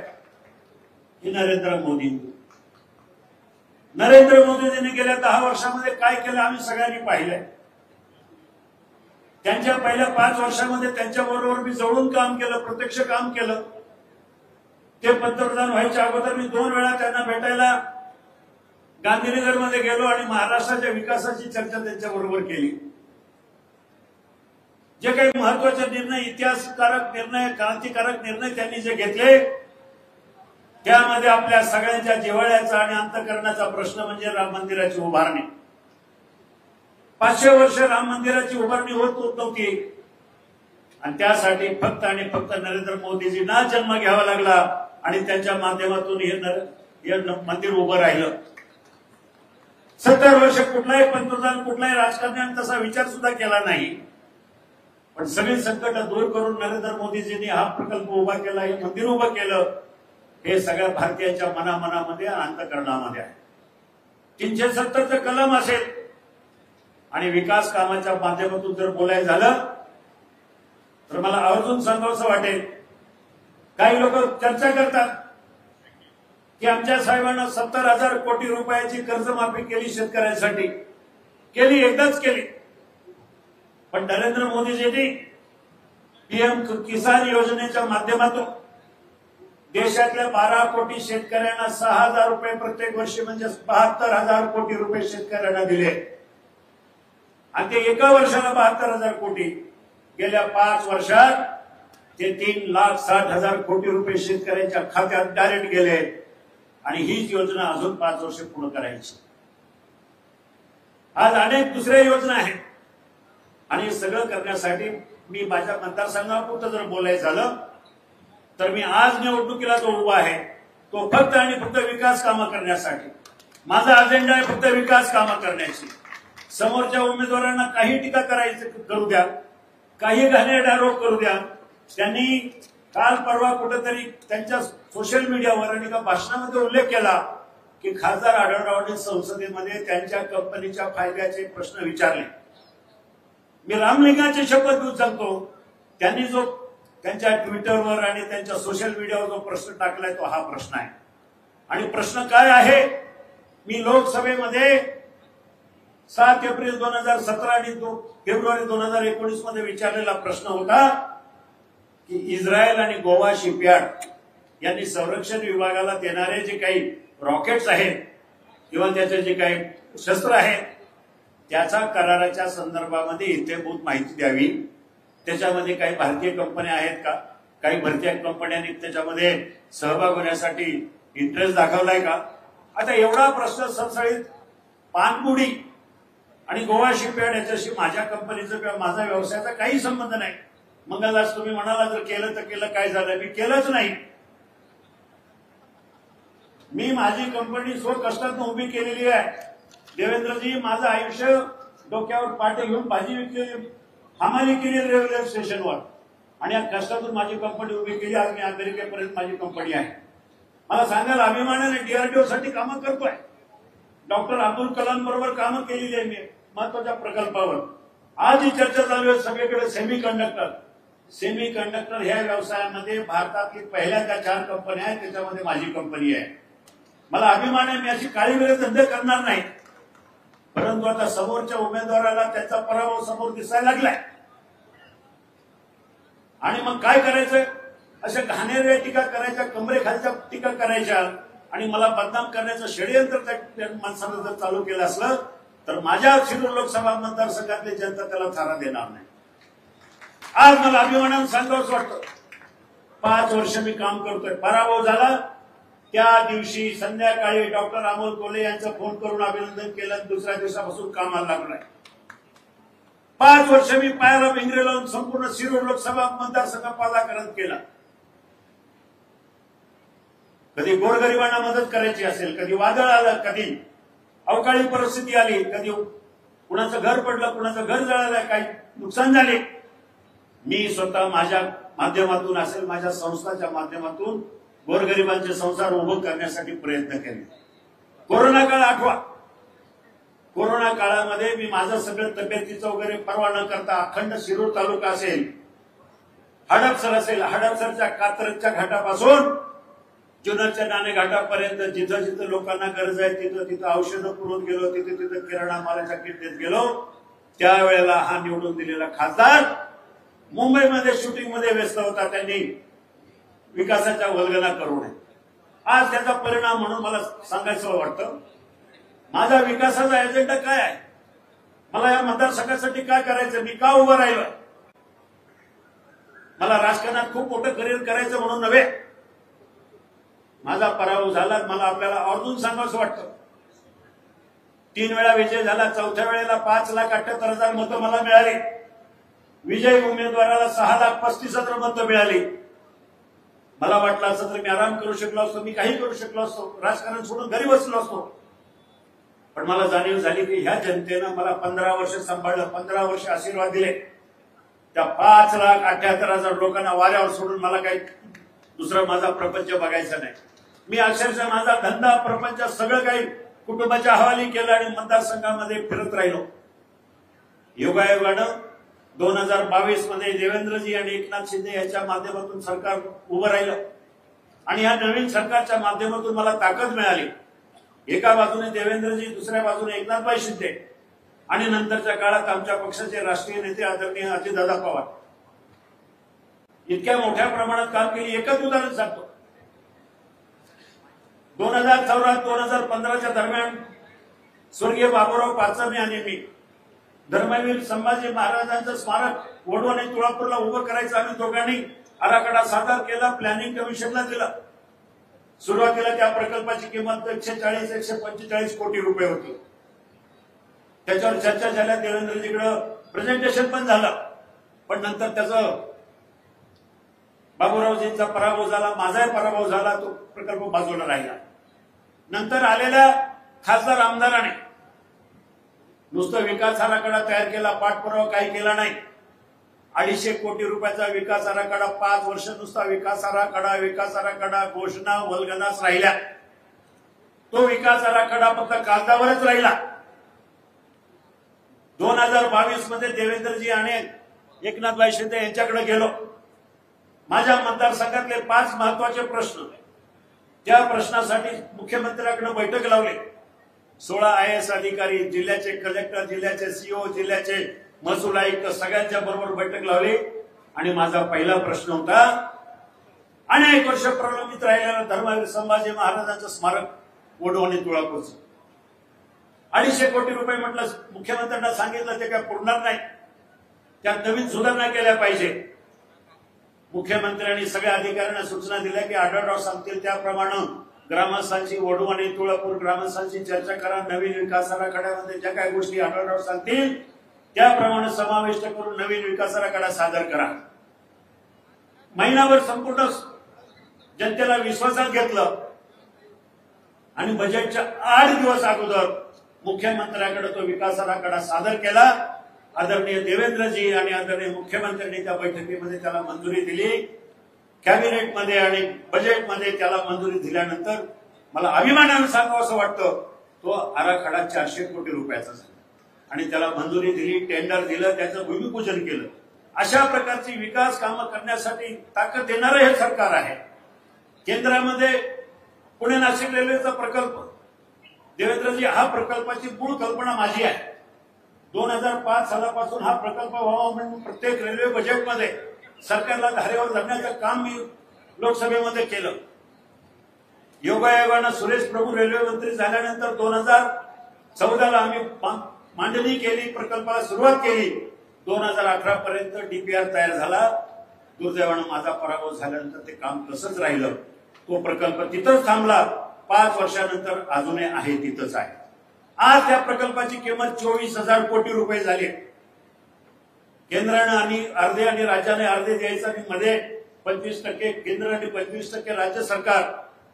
की नरेंद्र मोदी. नरेंद्र मोदींनी गेल्या 10 वर्षामध्ये काय केलं आम्ही सगळ्यांनी पाहिलंय. त्यांच्या पहिल्या 5 वर्षामध्ये त्यांच्याबरोबर मी जवळून काम केलं, प्रत्यक्ष काम केलं. ते पंतप्रधान व्हायच्या अगोदर मी 2 वेळा त्यांना भेटायला गांधीनगरमध्ये गेलो आणि महाराष्ट्राच्या विकासाची चर्चा त्यांच्याबरोबर केली. जे काही महत्वाचे निर्णय, इतिहासकारक निर्णय, क्रांतिकारक निर्णय त्यांनी जे घेतले त्यामध्ये आपल्या सगळ्यांच्या जिव्हाळ्याचा आणि अंतःकरणाचा प्रश्न म्हणजे राम मंदिराची उभारणी. 500 वर्ष राम मंदिराची उभारणी होत नव्हती आणि त्यासाठी फक्त आणि फक्त नरेंद्र मोदीजींना जन्म घ्यावा लागला आणि त्यांच्या माध्यमातून हे मंदिर उभं राहिलं. 70 वर्ष कुठलाही पंतप्रधान, कुठलाही राजकारण्याने तसा विचार सुद्धा केला नाही. पण सगळी संकट दूर करून नरेंद्र मोदीजींनी हा प्रकल्प उभा केला, हे मंदिर उभं केलं. हे सगळ्या भारतीयांच्या मनामध्ये अंतःकरणामध्ये आहे. 370चं कलम असेल आणि विकास कामाच्या माध्यमातून जर बोलायचं झालं तर मला आवर्जून सांगावंसं वाटेल. काही लोक चर्चा करतात की आमच्या साहेबांना 70,000 कोटी रुपयाची कर्जमाफी केली शेतकऱ्यांसाठी. केली, एकदाच केली. पण नरेंद्र मोदीजींनी पीएम किसान योजनेच्या माध्यमातून देशातल्या 12 कोटी शेतकऱ्यांना 6,000 रुपये प्रत्येक वर्षी म्हणजे 72,000 कोटी रुपये शेतकऱ्यांना दिले. आणि ते एका वर्षाला 72,000 कोटी. गेल्या 5 वर्षात ते 3,60,000 कोटी रुपये शेतकऱ्यांच्या खात्यात डायरेक्ट गेले. आणि हीच योजना अजून 5 वर्ष पूर्ण करायची. आज अनेक दुसऱ्या योजना आहेत आणि सगळं करण्यासाठी मी माझ्या मतदारसंघापुरतं जर बोलायचं झालं तर मी आज निवडणुकीला जो उभा आहे तो फक्त आणि फक्त विकास कामं करण्यासाठी. माझा अजेंडा आहे फक्त विकास कामं करण्याची. समोरच्या उमेदवारांना काही टीका करू द्या, काही घाणेरडा आरोप करू द्या. त्यांनी काल परवा कुठेतरी त्यांच्या सोशल मीडियावर आणि एका भाषणामध्ये उल्लेख केला की खासदार आढळरावांनी संसदेमध्ये त्यांच्या कंपनीच्या फायद्याचे प्रश्न विचारले. मी रामलिंगाची शपथ घेऊन सांगतो, त्यांनी जो त्यांच्या ट्विटरवर आणि त्यांच्या सोशल मीडियावर जो प्रश्न टाकलाय तो हा प्रश्न आहे. आणि प्रश्न काय आहे, मी लोकसभेमध्ये 7 एप्रिल 2017 आणि फेब्रुवारी 2019 मध्ये विचारलेला प्रश्न होता की इस्रायल आणि गोवा शिपयार्ड यांनी संरक्षण विभागाला देणारे जे काही रॉकेट्स आहेत किंवा त्याचे जे काही शस्त्र आहेत त्याचा कराराच्या संदर्भामध्ये इत्यंभूत माहिती द्यावी. त्याच्यामध्ये काही भारतीय कंपन्या आहेत का, काही भारतीय कंपन्यांनी त्याच्यामध्ये सहभाग होण्यासाठी इंटरेस्ट दाखवलाय का. आता एवढा प्रश्न सळसळीत पानपुडी आणि गोवा शिपयार्ड याच्याशी माझ्या कंपनीचं किंवा माझा व्यवसायाचा काही संबंध नाही. मग आज तुम्ही म्हणाला जर केलं तर केलं, काय झालं, मी केलंच नाही. मी माझी कंपनी स्वकष्टातून उभी केलेली आहे. देवेंद्रजी, माझं आयुष्य डोक्यावर पाटे घेऊन भाजी विकली, हमाली केली रेल्वे स्टेशनवर, आणि या कष्टातून माझी कंपनी उभी केली. आज मी अमेरिकेपर्यंत माझी कंपनी आहे. मला सांगायला अभिमानाने डीआरडीओ साठी कामं करतोय. डॉक्टर अब्दुल कलाम बरोबर कामं केलेली आहे मी महत्वाच्या प्रकल्पावर. आज ही चर्चा चालू आहे सगळीकडे सेमीकंडक्टर ह्या व्यवसायामध्ये भारतातली पहिल्या त्या 4 कंपन्या आहेत, त्याच्यामध्ये माझी कंपनी आहे. मला अभिमान आहे, मी अशी काळी वेळ धंदे करणार नाही. परंतु आता समोरच्या उमेदवाराला त्याचा पराभव समोर दिसायला लागलाय आणि मग काय करायचंय, अशा घाणेरड्या टीका करायच्या, कमरेखालच्या टीका करायच्या आणि मला बदनाम करण्याचं षडयंत्र त्या माणसानं जर चालू केलं असलं तर माझ्या शिरूर लोकसभा मतदारसंघातली जनता त्याला थारा देणार नाही. आज मला अभिमानानं सांगावंच वाटतं, 5 वर्ष मी काम करतोय. पराभव झाला त्या दिवशी संध्याकाळी डॉक्टर अमोल कोल्हे यांचा फोन करून अभिनंदन केलं. दुसऱ्या दिवसापासून कामाला लागलाय. 5 वर्ष मी पायाला भिंगरे लावून संपूर्ण शिरूर लोकसभा मतदारसंघ पादाकरण केला. कधी गोरगरिबांना मदत करायची असेल, कधी वादळ आलं, कधी अवकाळी परिस्थिती आली, कधी कुणाचं घर पडलं, कुणाचं घर जळालं, काही नुकसान झाले, मी स्वतः माझ्या माध्यमातून असेल, माझ्या संस्थाच्या माध्यमातून गोरगरिबांचे संसार उभं करण्यासाठी प्रयत्न केले. कोरोना काळ आठवा. कोरोना काळामध्ये मी माझं सगळं तब्येतीचं वगैरे पर्वा न करता अखंड शिरूर तालुका असेल, हडपसर असेल, हडपसरच्या कात्रजच्या घाटापासून जुन्नरच्या नाणे घाटापर्यंत जिथं जिथं लोकांना गरज आहे तिथं तिथं औषधं पुरवत गेलो, तिथं तिथं किराणा मालाच्या किट देत गेलो. त्यावेळेला हा निवडून दिलेला खासदार मुंबईमध्ये शूटिंगमध्ये व्यस्त होता. त्यांनी विकासाच्या वल्गना करू नये. आज त्याचा परिणाम म्हणून मला सांगायचं वाटतं, माझा विकासाचा एजेंडा काय आहे, मला या मतदारसंघासाठी काय करायचं, मी का उभं राहिलो. मला राजकारणात खूप मोठं करिअर करायचं म्हणून नव्हे. माझा पराभव झाला, मला आपल्याला आवर्जून सांगावंसं वाटतं. 3 वेळा विजय झाला, 4थ्या वेळेला 5,78,000 मतं मला मिळाली. विजयी उमेदवाराला 6,35,000 मतं मिळाली. मला वाटलं असं तर मी आराम करू शकलो असतो, मी काही करू शकलो असतो, राजकारण सोडून घरी बसलो असतो. पण मला जाणीव झाली की ह्या जनतेनं मला 15 वर्ष सांभाळलं, 15 वर्ष आशीर्वाद दिले. त्या 5,78,000 लोकांना वाऱ्यावर सोडून मला काही दुसरा माझा प्रपंच बघायचा नाही. मी अक्षरशः माझा धंदा प्रपंच सगळं काही कुटुंबाच्या हवाली केलं आणि मतदारसंघामध्ये फिरत राहिलो. योगायोगानं 2022 मध्ये देवेंद्रजी आणि एकनाथ शिंदे यांच्या माध्यमातून सरकार उभं राहिलं आणि या नवीन सरकारच्या माध्यमातून मला ताकद मिळाली. एका बाजूने देवेंद्रजी, दुसऱ्या बाजूने एकनाथभाई शिंदे आणि नंतरच्या काळात आमच्या पक्षाचे राष्ट्रीय नेते आदरणीय अजितदादा पवार इतक्या मोठ्या प्रमाणात काम केली. एकच उदाहरण सांगतो, 2014-2015च्या दरम्यान स्वर्गीय बाबूराव पाचरणे आणि मी धर्मवीर संभाजी महाराजांचं स्मारक वडवण आणि तुळापूरला उभं करायचं आम्ही दोघांनी आराखडा सादर केला, प्लॅनिंग कमिशनला दिला. सुरुवातीला त्या प्रकल्पाची किंमत 140-145 कोटी रुपये होती. त्याच्यावर चर्चा झाल्या, देवेंद्रजीकडे प्रेझेंटेशन पण झालं, पण नंतर त्याचं बाबूरावजींचा पराभव झाला, माझाही पराभव झाला, तो प्रकल्प बाजूला राहिला. नंतर आलेल्या खासदार आमदाराने नुसतं विकास आराखडा तयार केला, पाठपुरावा काही केला नाही. 250 कोटी रुपयाचा विकास आराखडा, 5 वर्ष नुसता विकास आराखडा घोषणा वल्गनाच राहिल्या. तो विकास आराखडा फक्त कागदावरच राहिला. 2022 मध्ये देवेंद्रजी आणि एकनाथभाई शिंदे यांच्याकडे गेलो. माझ्या मतदारसंघातले 5 महत्वाचे प्रश्न, त्या प्रश्नासाठी मुख्यमंत्र्यांकडे बैठक लावली. 16 IAS अधिकारी, जिल्ह्याचे कलेक्टर, जिल्ह्याचे सीओ, जिल्ह्याचे महसूल आयुक्त सगळ्यांच्या बरोबर बैठक लावली. आणि माझा पहिला प्रश्न होता, अनेक वर्ष प्रलंबित राहिलेलं धर्मवीर संभाजी महाराजांचं स्मारक वडवणी तुळापूरचं 250 कोटी रुपये म्हटलं. मुख्यमंत्र्यांना सांगितलं ते काय पुरणार नाही, त्यात नवीन सुधारणा केल्या पाहिजे. मुख्यमंत्र्यांनी सगळ्या अधिकाऱ्यांना सूचना दिल्या की आढळराव सांगतील त्याप्रमाणे ग्रामस्थांची वडवणी तुळापूर ग्रामस्थांची चर्चा करा. नवीन विकास आराखड्यामध्ये ज्या काही गोष्टी आढळराव सांगतील त्याप्रमाणे समाविष्ट करून नवीन विकास आराखडा सादर करा. महिनाभर संपूर्ण जनतेला विश्वासात घेतलं आणि बजेटच्या 8 दिवस अगोदर मुख्यमंत्र्यांकडे तो विकास आराखडा सादर केला. आदरणीय देवेंद्रजी आणि आदरणीय मुख्यमंत्र्यांनी त्या बैठकीमध्ये त्याला मंजुरी दिली. कॅबिनेटमध्ये आणि बजेटमध्ये त्याला मंजुरी दिल्यानंतर मला अभिमानाने सांगावं असं वाटतं, तो आराखडा 400 कोटी रुपयाचा झाला आणि त्याला मंजुरी दिली, टेंडर दिलं, त्याचं भूमिपूजन केलं. अशा प्रकारची विकास कामं करण्यासाठी ताकद देणारं हे सरकार आहे. केंद्रामध्ये पुणे नाशिक रेल्वेचा प्रकल्प, देवेंद्रजी, हा प्रकल्पाची मूळ कल्पना माझी आहे. 2005 सालापासून हा प्रकल्प व्हावा म्हणून प्रत्येक रेल्वे बजेटमध्ये सरकारला धारेवर धरण्याचं काम मी लोकसभेमध्ये केलं. योगायोगानं सुरेश प्रभू रेल्वे मंत्री झाल्यानंतर 2014ला आम्ही मांडणी केली, प्रकल्पाला सुरुवात केली. 2018 पर्यंत DPR तयार झाला. दुर्दैवानं माझा पराभव झाल्यानंतर ते काम तसंच राहिलं. तो प्रकल्प तिथंच थांबला. 5 वर्षानंतर अजूनही आहे तिथंच आहे. आज त्या प्रकल्पाची किंमत 24,000 कोटी रुपये झाली. केंद्रानं आणि अर्धे आणि राज्याने अर्धे द्यायचं आणि मध्ये 25% केंद्र आणि 25% राज्य सरकार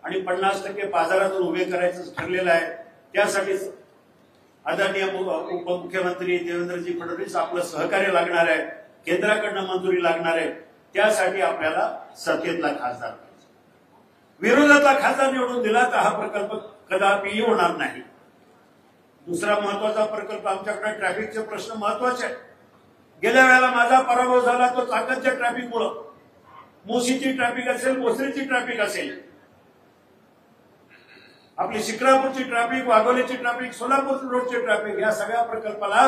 आणि 50% बाजारातून उभे करायचं ठरलेलं आहे. त्यासाठी आदरणीय उपमुख्यमंत्री देवेंद्रजी फडणवीस आपलं सहकार्य लागणार आहे, केंद्राकडनं मंजुरी लागणार आहे. त्यासाठी आपल्याला सत्तेतला खासदार पाहिजे. विरोधातला खासदार निवडून दिला तर हा प्रकल्प कदापिही होणार नाही. दुसरा महत्वाचा प्रकल्प आमच्याकडे ट्रॅफिकचे प्रश्न महत्वाचे आहेत. गेल्या वेळेला माझा पराभव झाला तो चाकणच्या ट्रॅफिकमुळे. मोशीची ट्रॅफिक असेल, भोसरीची ट्रॅफिक असेल, आपली शिक्रापूरची ट्रॅफिक, वाघोलीची ट्रॅफिक, सोलापूर रोडची ट्रॅफिक, या सगळ्या प्रकल्पाला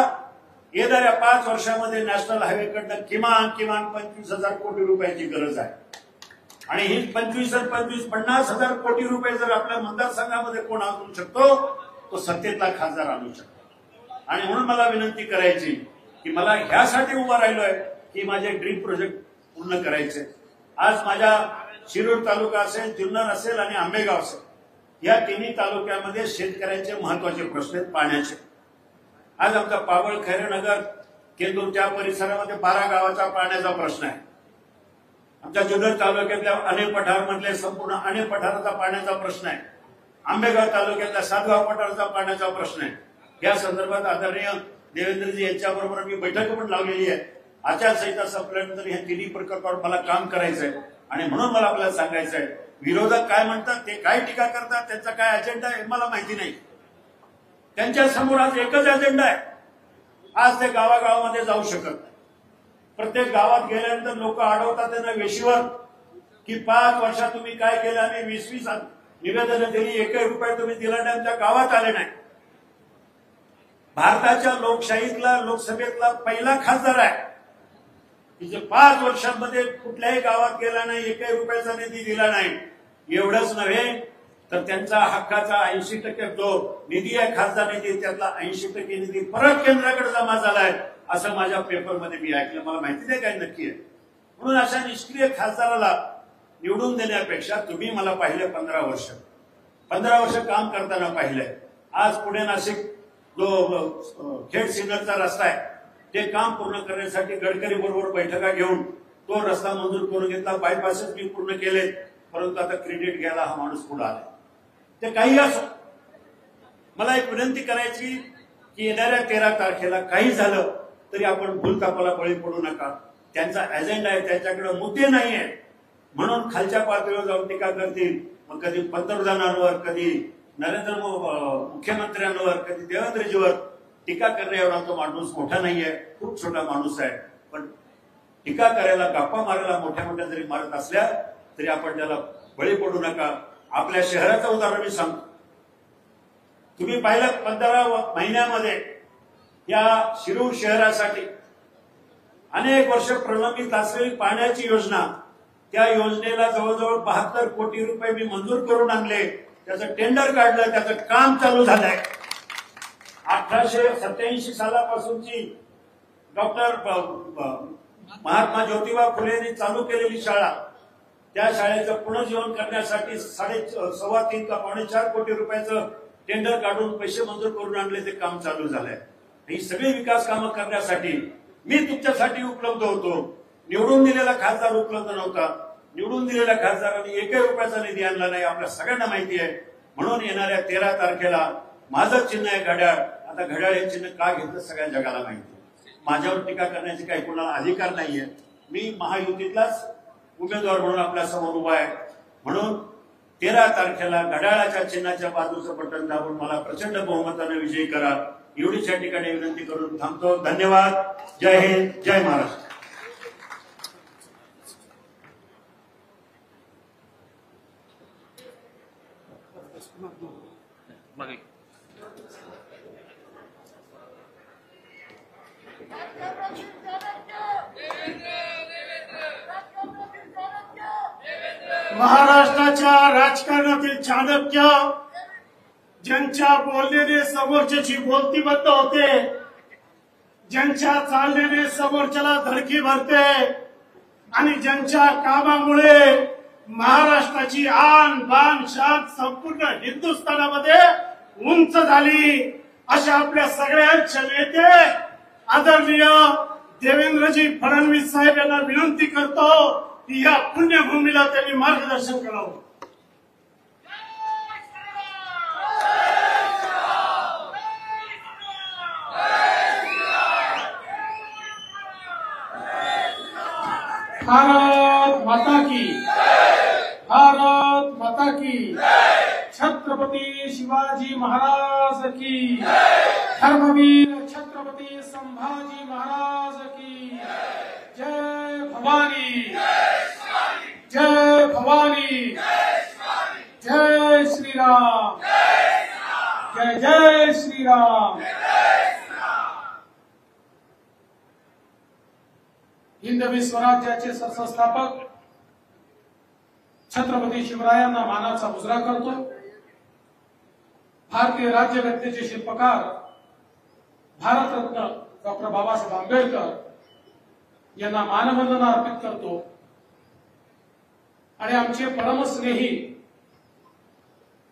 येणाऱ्या 5 वर्षामध्ये नॅशनल हायवेकडनं किमान 25,000 कोटी रुपयाची गरज आहे. आणि ही 50,000 कोटी रुपये जर आपल्या मतदारसंघामध्ये कोण आणू शकतो तो सत्तेतला खासदार आणू शकतो. आणि म्हणून मला विनंती करायची की मला ह्यासाठी उभा राहिलोय की माझे ड्रीम प्रोजेक्ट पूर्ण करायचे. आज माझ्या शिरूर तालुका असेल, जुन्नर असेल आणि आंबेगाव असेल, या तिन्ही तालुक्यामध्ये शेतकऱ्यांचे महत्वाचे प्रश्न आहेत पाण्याचे. आज आमचा पावळ, खैरनगर, केंदूर त्या परिसरामध्ये 12 गावाचा पाण्याचा प्रश्न आहे. आमच्या जुन्नर तालुक्यातल्या अनेक पठारमधले संपूर्ण अनेक पठाराचा पाण्याचा प्रश्न आहे. आंबेगाव तालुक्यातल्या सातगाव पठाराचा पाण्याचा प्रश्न आहे. या संदर्भात आदरणीय देवेंद्रजी यांच्याबरोबर मी बैठक पण लावलेली आहे. आचारसंहिता संपल्यानंतर ह्या तिन्ही प्रकल्पावर मला काम करायचंय आणि म्हणून मला आपल्याला सांगायचं आहे, विरोधक काय म्हणतात, ते काय टीका करतात, त्यांचा काय अजेंडा आहे मला माहिती नाही. त्यांच्या समोर आज एकच अजेंडा आहे. आज ते गावागावामध्ये जाऊ शकत नाही. प्रत्येक गावात गेल्यानंतर लोक अडवतात त्यांना वेशीवर की 5 वर्षात तुम्ही काय केलं आणि 20 निवेदनं दिली, 1 रुपये तुम्ही दिला नाही, आमच्या गावात आले नाही. भारताच्या लोकशाहीतला लोकसभेतला पहिला खासदार आहे की जे 5 वर्षांमध्ये कुठल्याही गावात गेला नाही, 1 रुपयाचा निधी दिला नाही. एवढंच नव्हे तर त्यांचा हक्काचा 80% जो निधी आहे, खासदार निधी, त्यातला 80% निधी परत केंद्राकडे जमा झालाय असं माझ्या पेपरमध्ये मी ऐकलं. मला माहिती नाही काय नक्की आहे. म्हणून अशा निष्क्रिय खासदाराला निवडून देण्यापेक्षा तुम्ही मला पाहिले 15 वर्ष काम करताना पाहिलंय. आज पुणे नाशिक जो खेड सिन्नरचा रस्ता आहे ते काम पूर्ण करण्यासाठी गडकरी बरोबर बैठका घेऊन तो रस्ता मंजूर करून घेतला. बायपासेस मी पूर्ण केले, परंतु आता क्रेडिट घ्यायला हा माणूस पुढे आला. ते काही असो, मला एक विनंती करायची की येणाऱ्या 13 तारखेला काही झालं तरी आपण भूलथापाला बळी पडू नका. त्यांचा अजेंडा आहे, त्यांच्याकडे मुद्दे नाही आहेत म्हणून खालच्या पातळीवर जाऊन टीका करतील. मग कधी पंतप्रधानांवर, कधी नरेंद्र मुख्यमंत्र्यांवर, कधी देवेंद्रजीवर. टीका करणे एवढा तो माणूस मोठा नाहीये, खूप छोटा माणूस आहे. पण टीका करायला, गप्पा मारायला मोठ्या मोठ्या जरी मारत असल्या तरी आपण त्याला बळी पडू नका. आपल्या शहराचं उदाहरण मी सांगतो. तुम्ही पाहिलं 15 महिन्यामध्ये या शिरूर शहरासाठी अनेक वर्ष प्रलंबित असलेली पाण्याची योजना, त्या योजनेला जवळजवळ 72 कोटी रुपये मी मंजूर करून आणले. त्याचं टेंडर काढलं, त्याचं काम चालू झालंय. 1887 सालापासूनची डॉक्टर महात्मा ज्योतिबा फुलेंनी चालू केलेली शाळा, त्या शाळेचं पुनर्जीवन करण्यासाठी 3.5 का 4.5 कोटी रुपयाचं टेंडर काढून पैसे मंजूर करून आणले. ते काम चालू झालंय. ही सगळी विकास कामं करण्यासाठी मी तुमच्यासाठी उपलब्ध होतो. निवडून दिलेला खासदार उपलब्ध नव्हता. निवडून दिलेल्या खासदारांनी 1 रुपयाचा निधी आणला नाही, आपल्या सगळ्यांना माहिती आहे. म्हणून येणाऱ्या 13 तारखेला माझं चिन्ह आहे घड्याळ. आता घड्याळ हे चिन्ह का घेतलं सगळ्या जगाला माहिती. माझ्यावर टीका करण्याचे काही कोणाला अधिकार नाहीये. मी महायुतीतलाच उमेदवार म्हणून आपल्या समोर उभा आहे. म्हणून 13 तारखेला घड्याळाच्या चिन्हाच्या बाजूचं बटन दाबून मला प्रचंड बहुमताने विजयी करा, एवढीच या ठिकाणी विनंती करून थांबतो. धन्यवाद. जय हिंद, जय महाराष्ट्र. महाराष्ट्राच्या राजकारणातील चाणक्य, ज्यांच्या बोलण्याने समोरच्याची बोलती बंद होते, ज्यांच्या चालण्याने समोरच्याला धडकी भरते आणि ज्यांच्या कामामुळे महाराष्ट्राची आन बान शान संपूर्ण हिंदुस्थानामध्ये उंच झाली, अशा आपल्या सगळ्यांचे नेते आदरणीय देवेंद्रजी फडणवीस साहेब यांना विनंती करतो की या पुण्यभूमीला त्यांनी मार्गदर्शन करावं. भारत माता की, भारत माता की, छत्रपती शिवाजी महाराज की, धर्मवीर छत्रपती संभाजी महाराज की. जय भवानी, जय भवानी, जय श्रीराम, जय जय श्रीराम. हिंदवी स्वराज्याचे सरसंस्थापक छत्रपती शिवरायांना मानाचा मुजरा करतो. भारतीय राज्यघटनेचे शिल्पकार भारतरत्न डॉक्टर बाबासाहेब आंबेडकर यांना मानवंदना अर्पित करतो. आणि आमचे परमस्नेही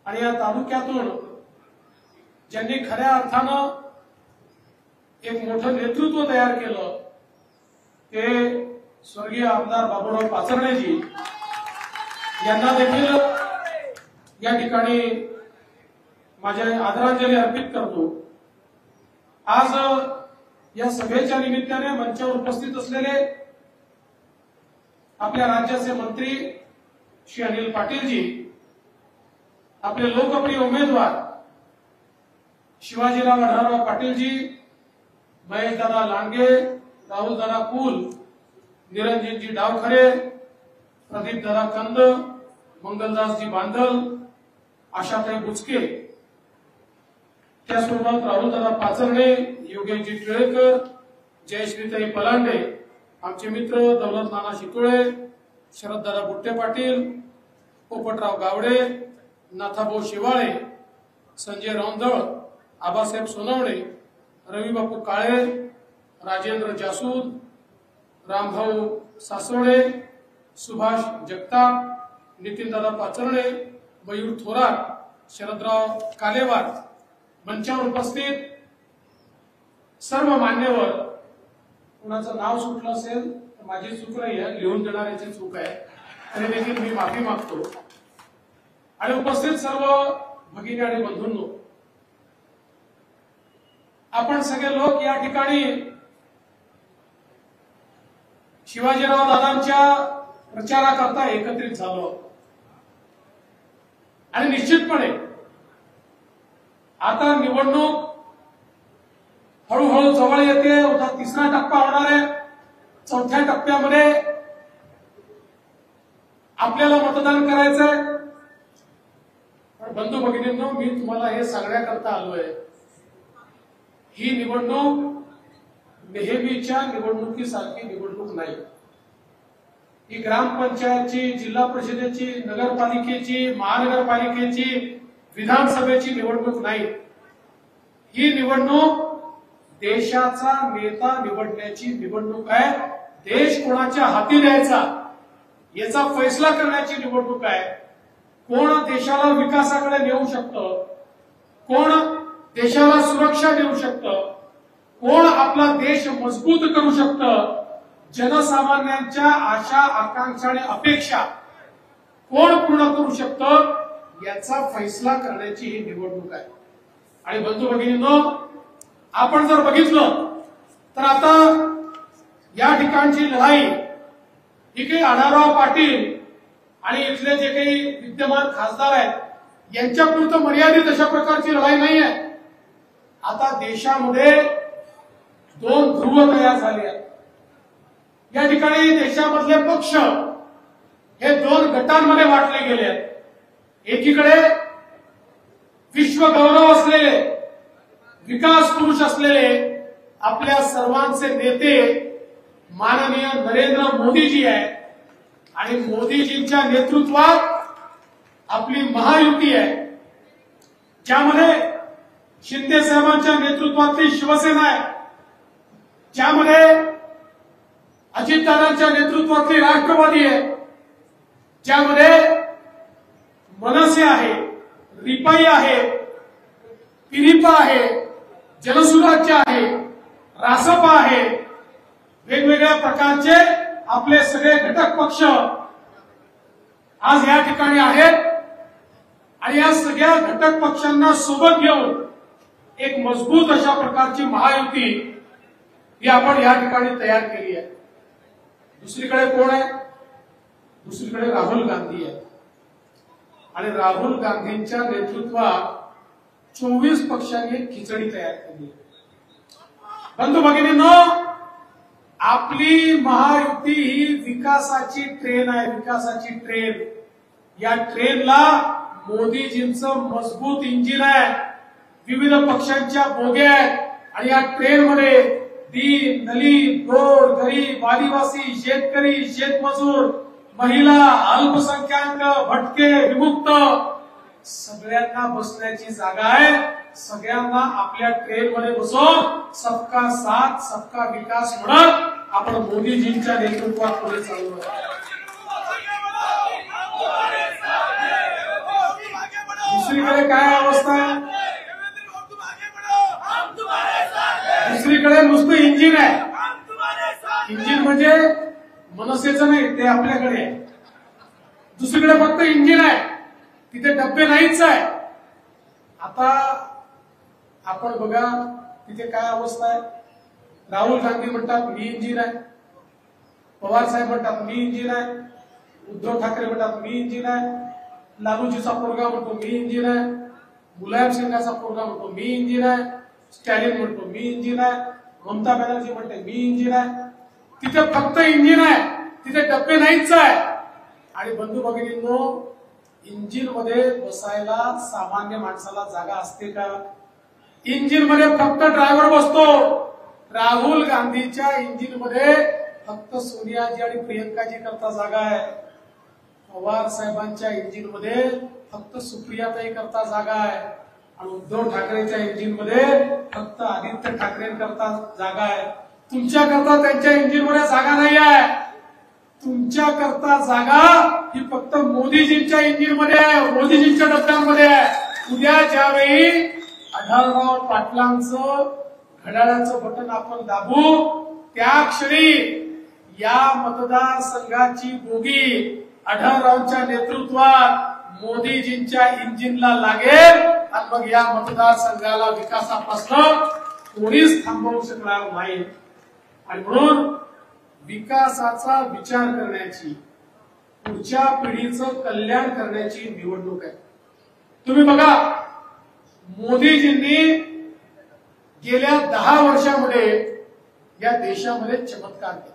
आणि या तालुक्यातून ज्यांनी खऱ्या अर्थानं एक मोठं नेतृत्व तयार केलं ते स्वर्गीय आमदार बाबूराव पाचर्णेजी यांना देखील या ठिकाणी माझे आदरांजली अर्पित करतो. आज या सभेच्या निमित्ताने मंचावर उपस्थित असलेले आपल्या राज्याचे मंत्री श्री अनिल पाटीलजी, आपले लोकप्रिय उमेदवार शिवाजीराव आढळराव पाटीलजी, महेशदादा लांडगे, राहुलदादा कुल, निरंजनजी डावखरे, प्रदीपदादा कंद, मंगलदासजी बांधल, आशाताई बुचके, त्यासोबत राहुलदादा पाचरणे, योगेशजी टिळेकर, जयश्रीताई पलांडे, आमचे मित्र दौलत नाना शितोळे, शरददादा बुट्टे पाटील, पोपटराव गावडे, नाथाभाऊ शिवाळे, संजय रौंदळ, आबासाहेब सोनवणे, रविबापू काळे, राजेंद्र जासूद, रामभाऊ सासवडे, सुभाष जगताप, नितीनदादा पाचरणे, मयूर थोरात, शरदराव कालेवार, मंचावर उपस्थित सर्व मान्यवर, कुणाचं नाव सुटलं असेल तर माझी चूक नाही आहे, लिहून देणाऱ्याची चूक आहे, तरी देखील मी माफी मागतो. आणि उपस्थित सर्व भगिनी आणि बंधूंनो, आपण सगळे लोक या ठिकाणी शिवाजीराव दादांच्या प्रचाराकरता एकत्रित झालो आणि निश्चितपणे आता निवडणूक हळूहळू जवळ येते. उद्या तिसरा टप्पा होणार आहे. चौथ्या टप्प्यामध्ये आपल्याला मतदान करायचंय. पण बंधू भगिनींनो, मी तुम्हाला हे सांगण्याकरता आलोय, ही निवडणूक नेहमीच्या निवडणुकीसारखी निवडणूक नाही. ही ग्रामपंचायतची, जिल्हा परिषदेची, नगरपालिकेची, महानगरपालिकेची, विधानसभेची निवडणूक नाही. ही निवडणूक देशाचा नेता निवडण्याची निवडणूक आहे. देश कोणाच्या हाती द्यायचा याचा फैसला करण्याची निवडणूक आहे. कोण देशाला विकासाकडे नेऊ शकतं, कोण देशाला सुरक्षा देऊ शकतं, कोण आपला देश मजबूत करू शकतं, जनसामान्यांच्या आशा आकांक्षा आणि अपेक्षा कोण पूर्ण करू शकतं याचा फैसला करण्याची ही निवडणूक आहे. आणि बंधू भगिनींनो, आपण जर बघितलं तर आता या ठिकाणची लढाई ही काही आढळराव पाटील आणि इथले जे काही विद्यमान खासदार आहेत यांच्यापुरतं मर्यादित अशा प्रकारची लढाई नाही आहे. आता देशामध्ये दोन ध्रुव तयार झाले आहेत. या ठिकाणी देशामधले पक्ष हे दोन गटांमध्ये वाटले गेले आहेत. एकीकडे विश्वगौरव असलेले, विकास पुरुष असलेले आपल्या सर्वांचे नेते माननीय नरेंद्र मोदीजी आहे. आणि मोदीजींच्या नेतृत्वात आपली महायुती आहे, ज्यामध्ये शिंदे साहेबांच्या नेतृत्वातली शिवसेना आहे, ज्यामध्ये अजितदादांच्या नेतृत्वातली राष्ट्रवादी आहे, ज्यामध्ये मनसे आहे, रिपाई आहे, पिरिपा आहे, जनसुराज्य आहे, रासपा आहे. वेगवेगळ्या प्रकारचे आपले सगळे घटक पक्ष आज या ठिकाणी आहेत. आणि या सगळ्या घटक पक्षांना सोबत घेऊन एक मजबूत अशा प्रकारची महायुती ही आपण या ठिकाणी तयार केली आहे. दुसरीकडे कोण आहे? दुसरीकडे राहुल गांधी आहे. आणि राहुल गांधींच्या नेतृत्वात 24 पक्षांनी एक खिचडी तयार केली. बंधू भगिनींनो, आपली महायुती ही विकासाची ट्रेन आहे, विकासाची ट्रेन. या ट्रेनला मोदीजींचं मजबूत इंजिन आहे, विविध पक्षांच्या बोग्या आहेत. आणि या ट्रेनमध्ये दीन, दलित, गोर, गरीब, आदिवासी, शेतकरी, शेतमजूर, महिला, अल्पसंख्याक, भटके, विमुक्त सगळ्यांना बसण्याची जागा आहे. सगळ्यांना आपल्या ट्रेनमध्ये बसवून सबका साथ सबका विकास म्हणत आपण मोदीजींच्या नेतृत्वात पुढे चालू आहे. दुसरीकडे काय अवस्था आहे? दुसरीकडे नुसतं इंजिन आहे. इंजिन म्हणजे मनसेचं नाही, ते आपल्याकडे आहे. दुसरीकडे फक्त इंजिन आहे, तिथे डब्बे नाहीच आहे. आता आपण बघा तिथे काय अवस्था आहे. राहुल गांधी म्हणतात मी इंजिन आहे, पवार साहेब म्हणतात मी इंजिन आहे, उद्धव ठाकरे म्हणतात मी इंजिन आहे, लालूजीचा पोरगा म्हणतो मी इंजिन आहे, मुलायम सिंगाचा पोरगा म्हणतो मी इंजिन आहे, स्टॅलिन म्हणतो मी इंजिन आहे, ममता बॅनर्जी म्हणते मी इंजिन आहे. तिथे फक्त इंजिन आहे, तिथे डब्बे नाहीच आहे. आणि बंधू भगिनींनो, इंजिन मध्ये बसायला सामान्य माणसाला जागा असते का? इंजिन मध्ये फक्त ड्रायव्हर बसतो. राहुल गांधीच्या इंजिन मध्ये फक्त सोनियाजी आणि प्रियंकाजी करता जागा आहे. पवार साहेबांच्या इंजिन मध्ये फक्त सुप्रियाताई करता जागा आहे. आणि उद्धव ठाकरेच्या इंजिन मध्ये फक्त आदित्य ठाकरे करता जागा आहे. तुमच्या करता त्यांच्या इंजिन मध्ये जागा नाही आहे. तुमच्या करता जागा ही फक्त मोदीजींच्या इंजिन मध्ये आहे, मोदीजींच्या डब्यांमध्ये आहे. उद्या ज्यावेळी आढळराव पाटलांचं घड्याळाचं बटन आपण दाबू, त्या क्षणी या मतदारसंघाची बोगी आढळरावांच्या नेतृत्वात मोदीजींच्या इंजिनला लागेल. आणि मग या मतदारसंघाला विकासापासून कोणीच थांबवू शकणार नाही. आणि म्हणून विकासाचा विचार करण्याची, पुढच्या पिढीचं कल्याण करण्याची निवडणूक आहे. तुम्ही बघा, मोदीजींनी गेल्या 10 वर्षामध्ये या देशामध्ये चमत्कार केला।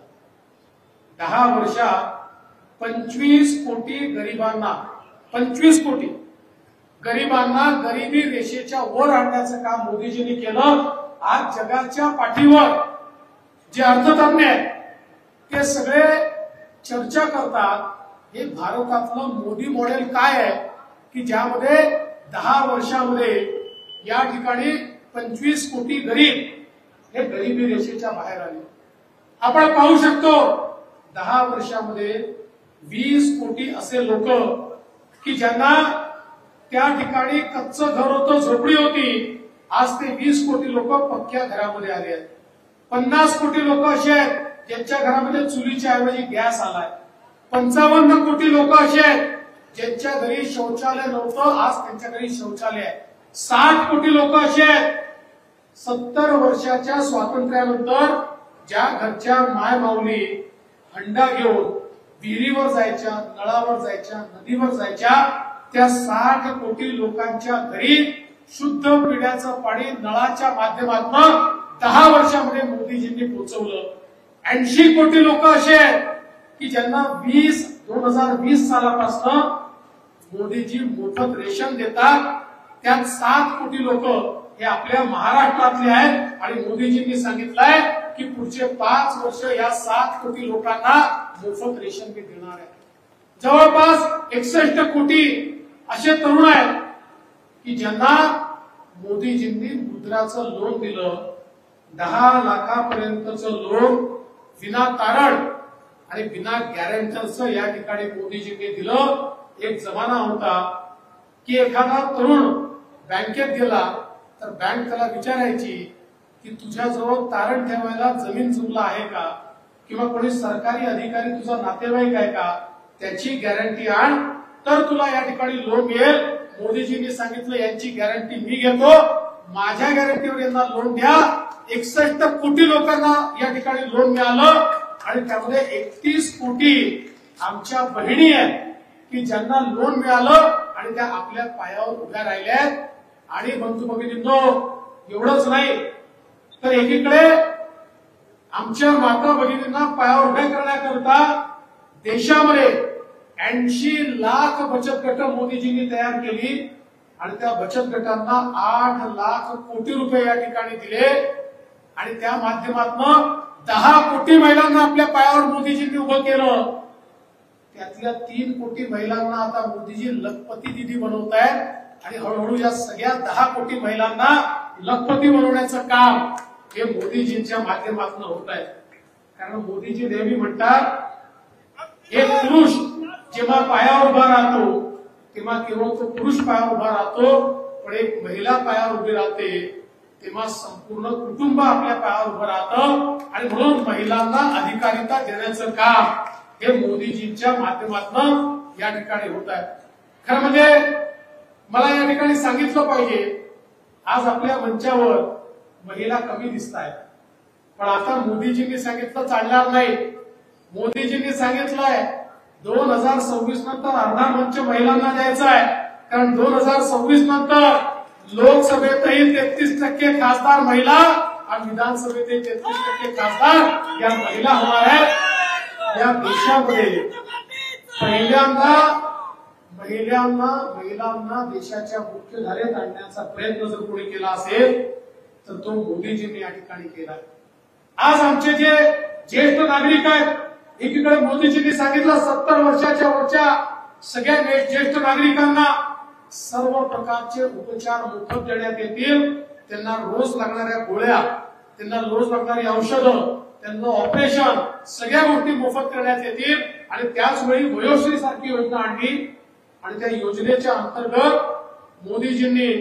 10 वर्षात 25 कोटी गरिबांना, 25 कोटी गरिबांना गरिबी रेषेच्या वर आणण्याचं काम मोदीजींनी केलं। आज जगाच्या पाठीवर जे अर्थतज्ञ आहेत ते सगळे चर्चा करतात, हे भारतातलं मोदी मॉडेल काय आहे की ज्यामध्ये 10 वर्षामध्ये या ठिकाणी 25 कोटी गरीब हे गरिबी रेषेच्या बाहेर आले। आपण पाहू शकतो 10 वर्षामध्ये 20 कोटी असे लोक की ज्यांना त्या ठिकाणी कच्चं घर होतं, झोपडी होती, आज ते 20 कोटी लोक पक्क्या घरामध्ये आले आहेत। 50 कोटी लोक असे आहेत ज्यांच्या घरामध्ये चुलीच्या ऐवजी गॅस आलाय। 55 कोटी लोक असे आहेत ज्यांच्या घरी शौचालय नव्हतं, आज त्यांच्या घरी शौचालय आहे। 60 कोटी लोक असे आहेत 70 वर्षाच्या स्वातंत्र्यानंतर ज्या घरच्या माय माऊली हंडा घेऊन विहिरीवर जायच्या, नळावर जायच्या, नदीवर जायच्या, त्या 60 कोटी लोकांच्या घरी शुद्ध पिण्याचं पाणी नळाच्या माध्यमातून 10 वर्षामध्ये मोदीजींनी पोहोचवलं। 80 कोटी लोक असे आहेत की ज्यांना 2020 सालापासून मोदीजी मोफत रेशन देतात। त्यात 7 कोटी लोक हे आपल्या महाराष्ट्रातले आहेत आणि मोदीजींनी सांगितलंय की पुढचे 5 वर्ष या 7 कोटी लोकांना मोफत रेशन मी देणार आहे। जवळपास 61 कोटी असे तरुण आहेत की ज्यांना मोदीजींनी मुद्राचं लोन दिलं। 10 लाखापर्यंतचं लोन विना तारण आणि बिना गॅरंटरचं या ठिकाणी मोदीजींनी दिलं। एक जमाना होता की एखादा तरुण बँकेत गेला तर बँक त्याला विचारायची की तुझ्याजवळ तारण ठेवायला जमीन जुमला आहे का, किंवा कोणी सरकारी अधिकारी तुझा नातेवाईक आहे का, त्याची गॅरंटी आण तर तुला या ठिकाणी लोन मिळेल। मोदीजींनी सांगितलं यांची गॅरंटी मी घेतो, माझ्या गॅरंटीवर यांना लोन द्या। 61 कोटी लोकांना या ठिकाणी लोन मिळालं आणि त्यामध्ये 31 कोटी आमच्या बहिणी आहेत की ज्यांना लोन मिळालं आणि त्या आपल्या पायावर उभ्या राहिल्या आहेत। आणि बंधू भगिनींनो, एवढंच नाही तर एकीकडे आमच्या माता भगिनींना पायावर उभे करण्याकरता देशामध्ये 80 लाख बचत गट मोदीजींनी तयार केली आणि त्या बचत गटांना 8 लाख कोटी रुपये या ठिकाणी दिले आणि त्या माध्यमातून 10 कोटी महिलांना आपल्या पायावर मोदीजींनी उभं केलं। त्यातल्या 3 कोटी महिलांना आता मोदीजी लखपती दिदी बनवतायत आणि हळूहळू या सगळ्या 10 कोटी महिलांना लखपती बनवण्याचं काम हे मोदीजींच्या माध्यमातून होत आहे। कारण मोदीजी नेहमी म्हणतात एक पुरुष जेव्हा पायावर उभा राहतो तेव्हा केवळ तो पुरुष पायावर उभा राहतो, पण एक महिला पायावर उभी राहते तेव्हा संपूर्ण कुटुंब आपल्या पायावर उभं राहतं आणि म्हणून महिलांना अधिकारिता देण्याचं काम हे मोदीजींच्या माध्यमातून या ठिकाणी होत आहे। खरं म्हणजे मला या ठिकाणी सांगितलं पाहिजे, आज आपल्या मंचावर महिला कमी दिसत आहेत, पण आता मोदीजींनी सांगितलं चालणार नाही। मोदीजींनी सांगितलंय 2026 नंतर अर्धा मंच महिलांना द्यायचा आहे, कारण 2026 नंतर लोकसभेतही 33% खासदार महिला आणि विधानसभेतही 33% खासदार या महिला होणार आहेत। या देशामध्ये महिलांना देशाच्या मुख्यधारेत आणण्याचा प्रयत्न जर कोणी केला असेल तर तो मोदीजींनी या ठिकाणी केला। आज आमचे जे ज्येष्ठ नागरिक आहेत, एकीकडे मोदीजींनी सांगितलं 70 वर्षाच्या वरच्या सगळ्या ज्येष्ठ नागरिकांना सर्व प्रकारचे उपचार मोफत देण्यात येतील। त्यांना रोज लागणाऱ्या गोळ्या, त्यांना रोज लागणारी औषधं, त्यांना ऑपरेशन सगळ्या गोष्टी मोफत करण्यात येतील आणि त्याचवेळी वयोश्री सारखी योजना आणली आणि त्या योजनेच्या अंतर्गत मोदीजींनी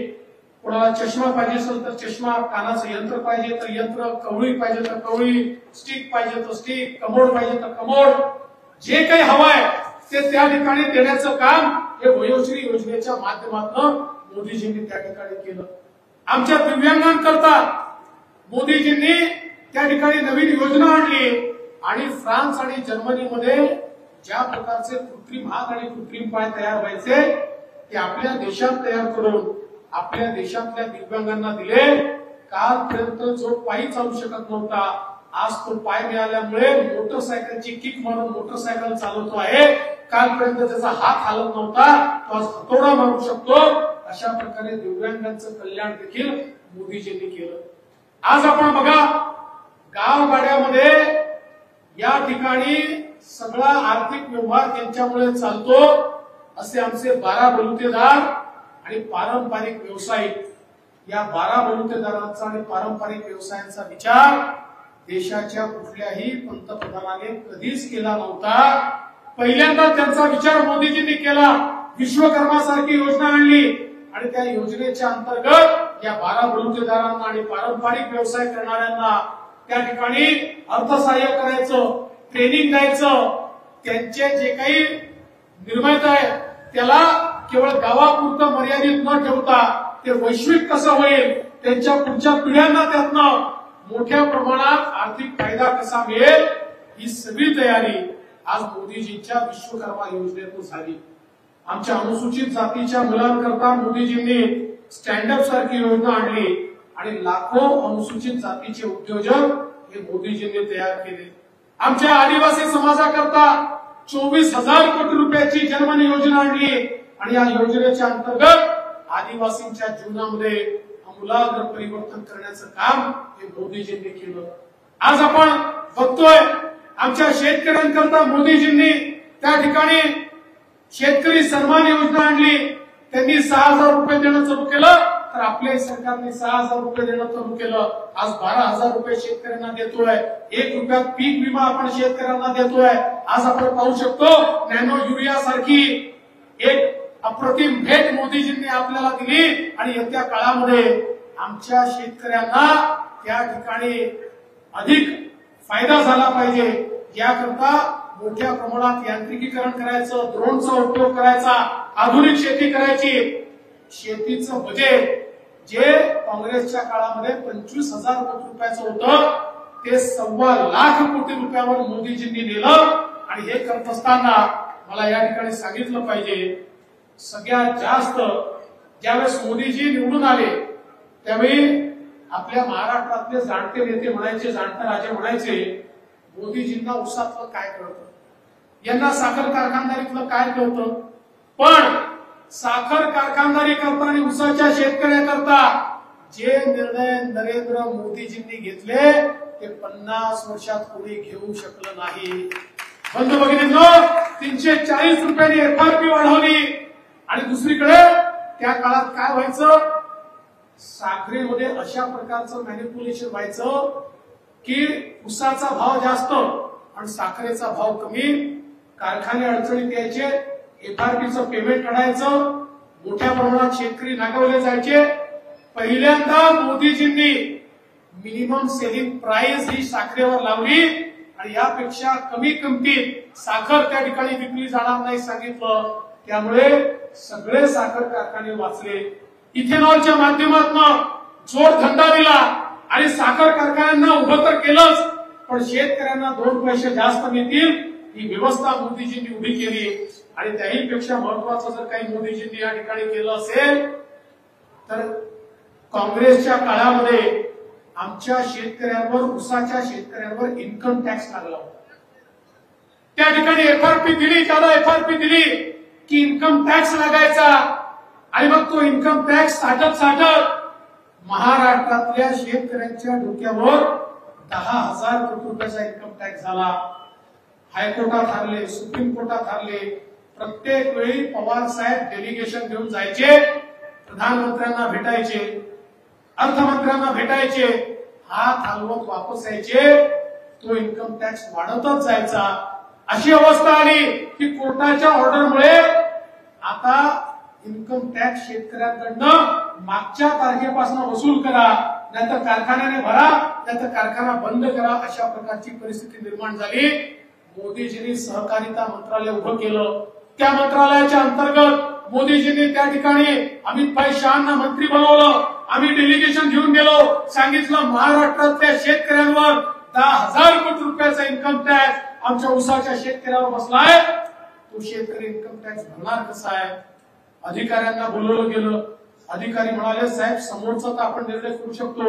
कोणाला चष्मा पाहिजे असेल तर चष्मा, कानाचं यंत्र पाहिजे तर यंत्र, कवळी पाहिजे तर कवळी, स्टिक पाहिजे तर स्टिक, कमोड पाहिजे तर कमोड, जे काही हवंय ते त्या ठिकाणी देण्याचं काम हे वयोश्री योजनेच्या माध्यमातून मोदीजींनी त्या ठिकाणी केलं। आमच्या दिव्यांगांकरता मोदीजींनी त्या ठिकाणी नवीन योजना आणली आणि फ्रान्स आणि जर्मनीमध्ये ज्या प्रकारचे कृत्रिम हात आणि कृत्रिम पाय तयार व्हायचे ते आपल्या देशात तयार करून आपल्या देशातल्या दिव्यांगांना दिले कालपर्यंत जो पायी चालू शकत नव्हता, आज तो पाय मिळाल्यामुळे मोटरसायकलची किक मारून मोटरसायकल चालवतो आहे. कालपर्यंत त्याचा हात हालत नव्हता, तो आज हातोडा मारू शकतो. अशा प्रकारे दिव्यांगांचं कल्याण देखील मोदीजींनी केलं. आज आपण बघा, गावगाड्यामध्ये या ठिकाणी सगळा आर्थिक व्यवहार त्यांच्यामुळे चालतो. असे आमचे 12 बलुतेदार आणि पारंपरिक व्यावसायिक, या 12 बलुतेदारांचा आणि पारंपरिक व्यवसायांचा विचार देशाच्या कुठल्याही पंतप्रधानाने कधीच केला नव्हता. पहिल्यांदा त्यांचा विचार मोदीजींनी केला. विश्वकर्मासारखी योजना आणली आणि त्या योजनेच्या अंतर्गत या 12 बलुतेदारांना आणि पारंपरिक व्यवसाय करणाऱ्यांना त्या ठिकाणी अर्थसहाय्य करायचं, ट्रेनिंग द्यायचं. त्यांचे जे काही निर्मित आहे त्याला केवळ गावापुरतं मर्यादित न ठेवता ते वैश्विक कसं होईल, त्यांच्या पुढच्या पिढ्यांना त्यातनं मोठ्या प्रमाणात आर्थिक फायदा कसा मिळेल, ही सगळी तयारी आज मोदीजींच्या विश्वकर्मा योजनेतून झाली. आमच्या अनुसूचित जातीच्या मुलांकरता मोदीजींनी स्टँडअप सारखी योजना आणली आणि लाखो अनुसूचित जातीचे उद्योजक हे मोदीजींनी तयार केले. आमच्या आदिवासी समाजाकरता 24,000 कोटी रुपयाची जनमन योजना आणली आणि या योजनेच्या अंतर्गत आदिवासींच्या जीवनामध्ये आमूलाग्र परिवर्तन करण्याचं काम हे मोदीजींनी केलं. आज आपण बघतोय आमच्या शेतकऱ्यांकरता मोदीजींनी त्या ठिकाणी शेतकरी सन्मान योजना आणली. त्यांनी 6,000 रुपये देणं चालू केलं, तर आपल्या सरकारने 6,000 रुपये देणं चालू केलं. आज 12,000 रुपये शेतकऱ्यांना देतोय. 1 रुपयात पीक विमा आपण शेतकऱ्यांना देतोय. आज आपण पाहू शकतो नॅनो युरिया सारखी एक अप्रतिम भेट मोदीजींनी आपल्याला दिली आणि येत्या काळामध्ये आमच्या शेतकऱ्यांना त्या ठिकाणी अधिक फायदा झाला पाहिजे, याकरता मोठ्या प्रमाणात यांत्रिकीकरण करायचं, ड्रोनचा उपयोग करायचा, आधुनिक शेती करायची. शेतीचं बजेट जे काँग्रेसच्या काळामध्ये 25,000 कोटी रुपयाचं होतं ते 1,25,00,000 कोटी रुपयावर मोदीजींनी नेलं. आणि हे करत असताना मला या ठिकाणी सांगितलं पाहिजे, सगळ्यात जास्त ज्यावेळेस मोदीजी निवडून आले त्यावेळी आपल्या महाराष्ट्रातले जाणते नेते म्हणायचे, जाणते राजे म्हणायचे, मोदीजींना उसातलं काय कळतं, यांना साखर कारखानदारीतलं काय कळतं. पण साखर कारखानदारी करता आणि उसाच्या शेतकऱ्याकरता जे निर्णय नरेंद्र मोदीजींनी घेतले ते 50 वर्षात कोणी घेऊ शकलं नाही. बंधू भगिनींनो, 340 रुपयांनी एफआरपी वाढवली आणि दुसरीकडे त्या काळात काय व्हायचं, साखरेमध्ये अशा प्रकारचं मॅनिप्युलेशन व्हायचं की उसाचा भाव जास्त आणि साखरेचा भाव कमी. कारखाने अडचणीत यायचे, एफआरपीचं पेमेंट काढायचं, मोठ्या प्रमाणात शेतकरी नागवले जायचे. पहिल्यांदा मोदीजींनी मिनिमम सेलिंग प्राइस ही साखरेवर लावली आणि यापेक्षा कमी किमतीत साखर त्या ठिकाणी विकली जाणार नाही सांगितलं. त्यामुळे सगळे साखर कारखाने वाचले. इथेनॉलच्या माध्यमातून जोडधंदा दिला आणि साखर कारखान्यांना उभं तर केलंच, पण शेतकऱ्यांना 2 पैसे जास्त मिळतील ही व्यवस्था मोदीजींनी उभी केली. आणि त्याहीपेक्षा महत्वाचं जर काही मोदीजींनी या ठिकाणी केलं असेल तर काँग्रेसच्या काळामध्ये आमच्या शेतकऱ्यांवर, उसाच्या शेतकऱ्यांवर इन्कम टॅक्स लागला होता. त्या ठिकाणी एफआरपी दिली, त्याला एफआरपी दिली की इन्कम टॅक्स लागायचा आणि मग तो इन्कम टॅक्स साठत महाराष्ट्रातल्या शेतकऱ्यांच्या डोक्यावर 10,000 कोटी रुपयाचा इन्कम टॅक्स झाला. हायकोर्टात हारले, सुप्रीम कोर्टात हारले. प्रत्येक वेळी पवार साहेब डेलिगेशन घेऊन जायचे, प्रधानमंत्र्यांना भेटायचे, अर्थमंत्र्यांना भेटायचे, हात हलवत वापस यायचे. तो इन्कम टॅक्स वाढतच जायचा. अशी अवस्था आली की कोर्टाच्या ऑर्डरमुळे आता इन्कम टॅक्स शेतकऱ्यांकडनं मागच्या तारखेपासून वसूल करा, नाहीतर कारखान्याने भरा, नाहीतर कारखाना बंद करा, अशा प्रकारची परिस्थिती निर्माण झाली. मोदीजींनी सहकारिता मंत्रालय उभं केलं. त्या मंत्रालयाच्या अंतर्गत मोदीजींनी त्या ठिकाणी अमित भाई शहांना मंत्री बनवलं. आम्ही डेलिगेशन घेऊन गेलो, सांगितलं महाराष्ट्रातल्या शेतकऱ्यांवर 10,000 कोटी रुपयाचा इन्कम टॅक्स आमच्या उसाच्या शेतकऱ्यावर बसलाय. तो शेतकरी इन्कम टॅक्स भरणार कसा आहे. अधिकाऱ्यांना बोलवलं गेलं. अधिकारी म्हणाले, साहेब समोरचा तर आपण निर्णय करू शकतो,